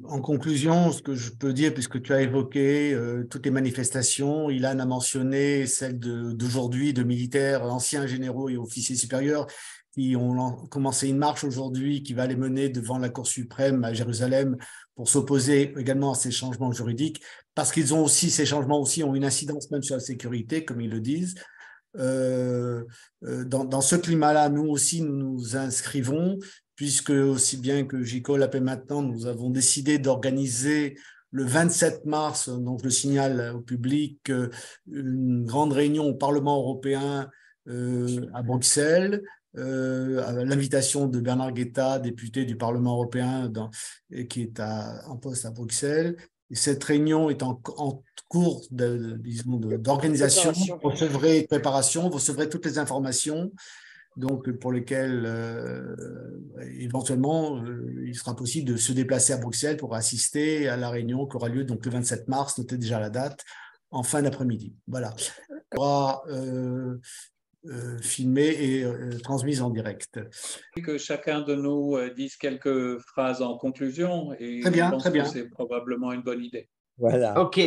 En conclusion, ce que je peux dire, puisque tu as évoqué toutes les manifestations, Ilan a mentionné celle d'aujourd'hui de militaires, anciens généraux et officiers supérieurs qui ont commencé une marche aujourd'hui qui va les mener devant la Cour suprême à Jérusalem pour s'opposer également à ces changements juridiques, parce qu'ils ont aussi, ces changements aussi ont une incidence même sur la sécurité, comme ils le disent. Dans ce climat-là, nous aussi, nous nous inscrivons, puisque aussi bien que JICO l'appelle maintenant, nous avons décidé d'organiser le 27 mars, donc je le signale au public, une grande réunion au Parlement européen à Bruxelles, à l'invitation de Bernard Guetta, député du Parlement européen qui est en poste à Bruxelles. Cette réunion est en cours d'organisation, de préparation, vous recevrez toutes les informations donc, pour lesquelles éventuellement il sera possible de se déplacer à Bruxelles pour assister à la réunion qui aura lieu donc, le 27 mars, notez déjà la date, en fin d'après-midi. Voilà. On aura filmé et transmise en direct. Que chacun de nous dise quelques phrases en conclusion et très bien, je pense très bien. que c'est probablement une bonne idée. Voilà. Ok.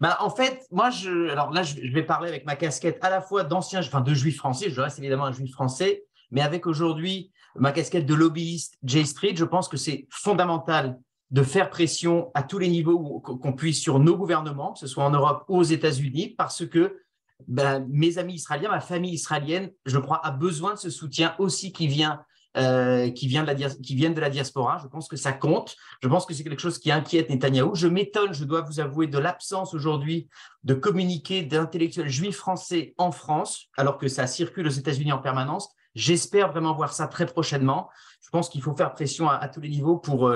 Ben, en fait, moi, alors là, je vais parler avec ma casquette à la fois de juif français, je reste évidemment un juif français, mais avec aujourd'hui ma casquette de lobbyiste J Street, je pense que c'est fondamental de faire pression à tous les niveaux qu'on puisse sur nos gouvernements, que ce soit en Europe ou aux États-Unis, parce que mes amis israéliens, ma famille israélienne, je crois, a besoin de ce soutien aussi qui viennent de la diaspora. Je pense que ça compte. Je pense que c'est quelque chose qui inquiète Netanyahou. Je m'étonne, je dois vous avouer, de l'absence aujourd'hui de communiqués d'intellectuels juifs français en France, alors que ça circule aux États-Unis en permanence. J'espère vraiment voir ça très prochainement. Je pense qu'il faut faire pression à tous les niveaux pour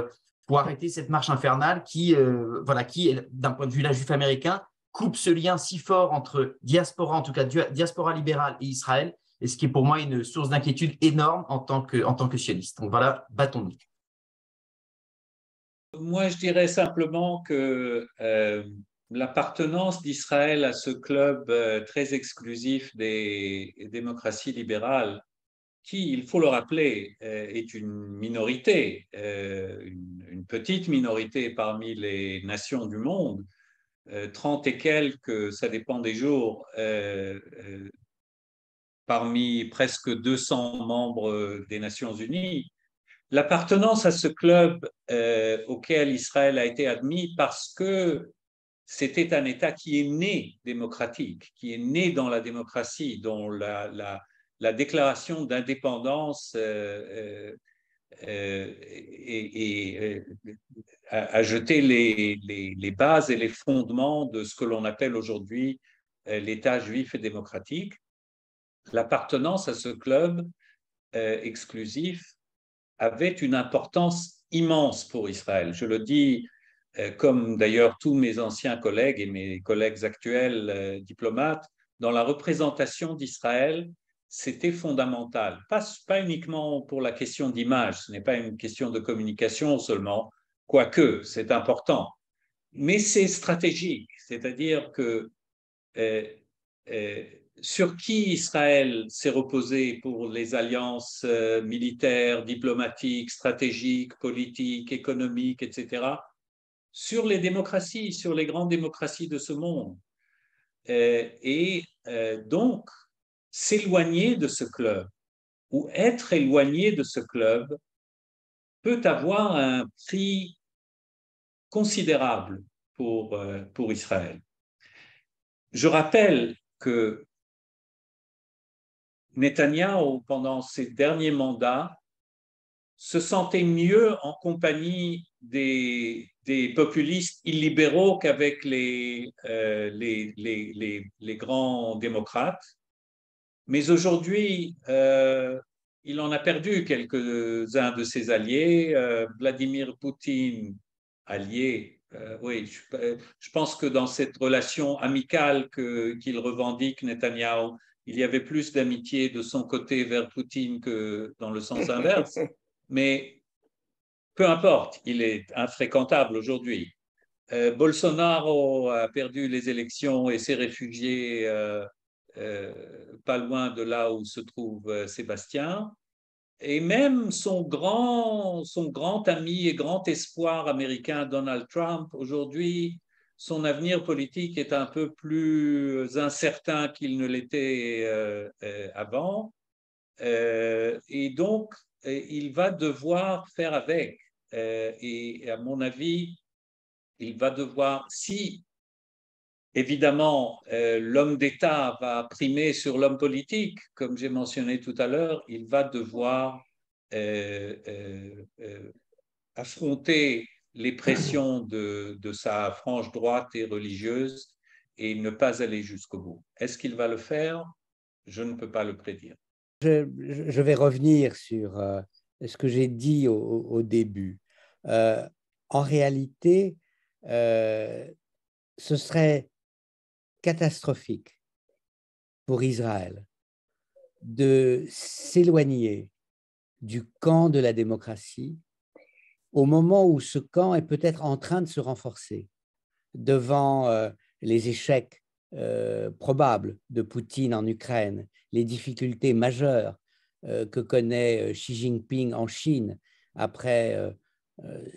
arrêter cette marche infernale qui, d'un point de vue juif américain, coupe ce lien si fort entre diaspora, en tout cas diaspora libérale et Israël, et ce qui est pour moi une source d'inquiétude énorme en tant que sioniste. Donc voilà, battons-nous. Moi, je dirais simplement que l'appartenance d'Israël à ce club très exclusif des démocraties libérales, qui, il faut le rappeler, est une minorité, une petite minorité parmi les nations du monde, 30 et quelques, ça dépend des jours, parmi presque 200 membres des Nations Unies. L'appartenance à ce club auquel Israël a été admis parce que c'était un État qui est né démocratique, qui est né dans la démocratie, dont la déclaration d'indépendance a jeté les bases et les fondements de ce que l'on appelle aujourd'hui l'État juif et démocratique. L'appartenance à ce club exclusif avait une importance immense pour Israël. Je le dis comme d'ailleurs tous mes anciens collègues et mes collègues actuels diplomates, dans la représentation d'Israël, c'était fondamental. Pas uniquement pour la question d'image, ce n'est pas une question de communication seulement, quoique c'est important, mais c'est stratégique, c'est-à-dire que sur qui Israël s'est reposé pour les alliances militaires, diplomatiques, stratégiques, politiques, économiques, etc., sur les démocraties, sur les grandes démocraties de ce monde. Donc, s'éloigner de ce club ou être éloigné de ce club peut avoir un prix considérable pour Israël. Je rappelle que Netanyahou, pendant ses derniers mandats, se sentait mieux en compagnie des populistes illibéraux qu'avec les grands démocrates. Mais aujourd'hui, il en a perdu quelques-uns de ses alliés. Vladimir Poutine, allié, oui, je pense que dans cette relation amicale qu'il revendique, Netanyahou, il y avait plus d'amitié de son côté vers Poutine que dans le sens inverse. Mais peu importe, il est infréquentable aujourd'hui. Bolsonaro a perdu les élections et s'est réfugié pas loin de là où se trouve Sébastien. Et même son grand ami et grand espoir américain, Donald Trump, aujourd'hui, son avenir politique est un peu plus incertain qu'il ne l'était avant. Et donc, il va devoir faire avec. Et à mon avis, il va devoir, si évidemment l'homme d'État va primer sur l'homme politique, comme j'ai mentionné tout à l'heure, il va devoir affronter les pressions de sa frange droite et religieuse et ne pas aller jusqu'au bout. Est-ce qu'il va le faire? Je ne peux pas le prédire. Je vais revenir sur ce que j'ai dit au début. En réalité, ce serait catastrophique pour Israël de s'éloigner du camp de la démocratie au moment où ce camp est peut-être en train de se renforcer devant les échecs probables de Poutine en Ukraine, les difficultés majeures que connaît Xi Jinping en Chine après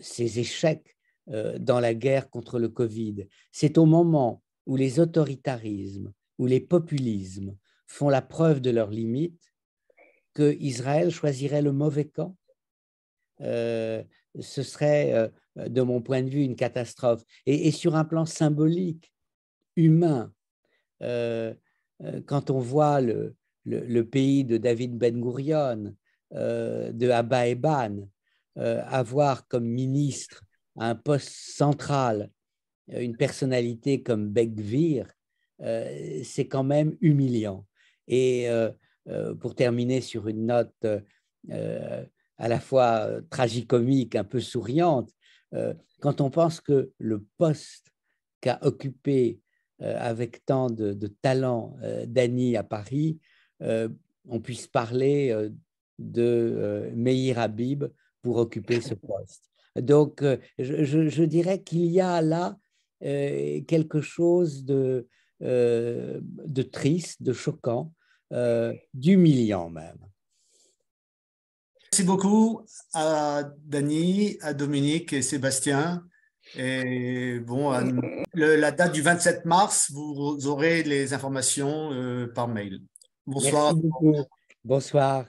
ses échecs dans la guerre contre le Covid. C'est au moment où les autoritarismes, où les populismes font la preuve de leurs limites que Israël choisirait le mauvais camp. Ce serait, de mon point de vue, une catastrophe. Et sur un plan symbolique, humain, quand on voit le pays de David Ben Gurion, de Abba Eban, avoir comme ministre à un poste central une personnalité comme Ben-Gvir, c'est quand même humiliant. Et pour terminer sur une note à la fois tragicomique, un peu souriante, quand on pense que le poste qu'a occupé avec tant de talent Dany à Paris, on puisse parler de Meir Habib pour occuper ce poste. Donc, je dirais qu'il y a là quelque chose de triste, de choquant, d'humiliant même. Merci beaucoup à Dany, à Dominique et Sébastien. Et bon, la date du 27 mars, vous aurez les informations par mail. Bonsoir. Merci beaucoup. Bonsoir.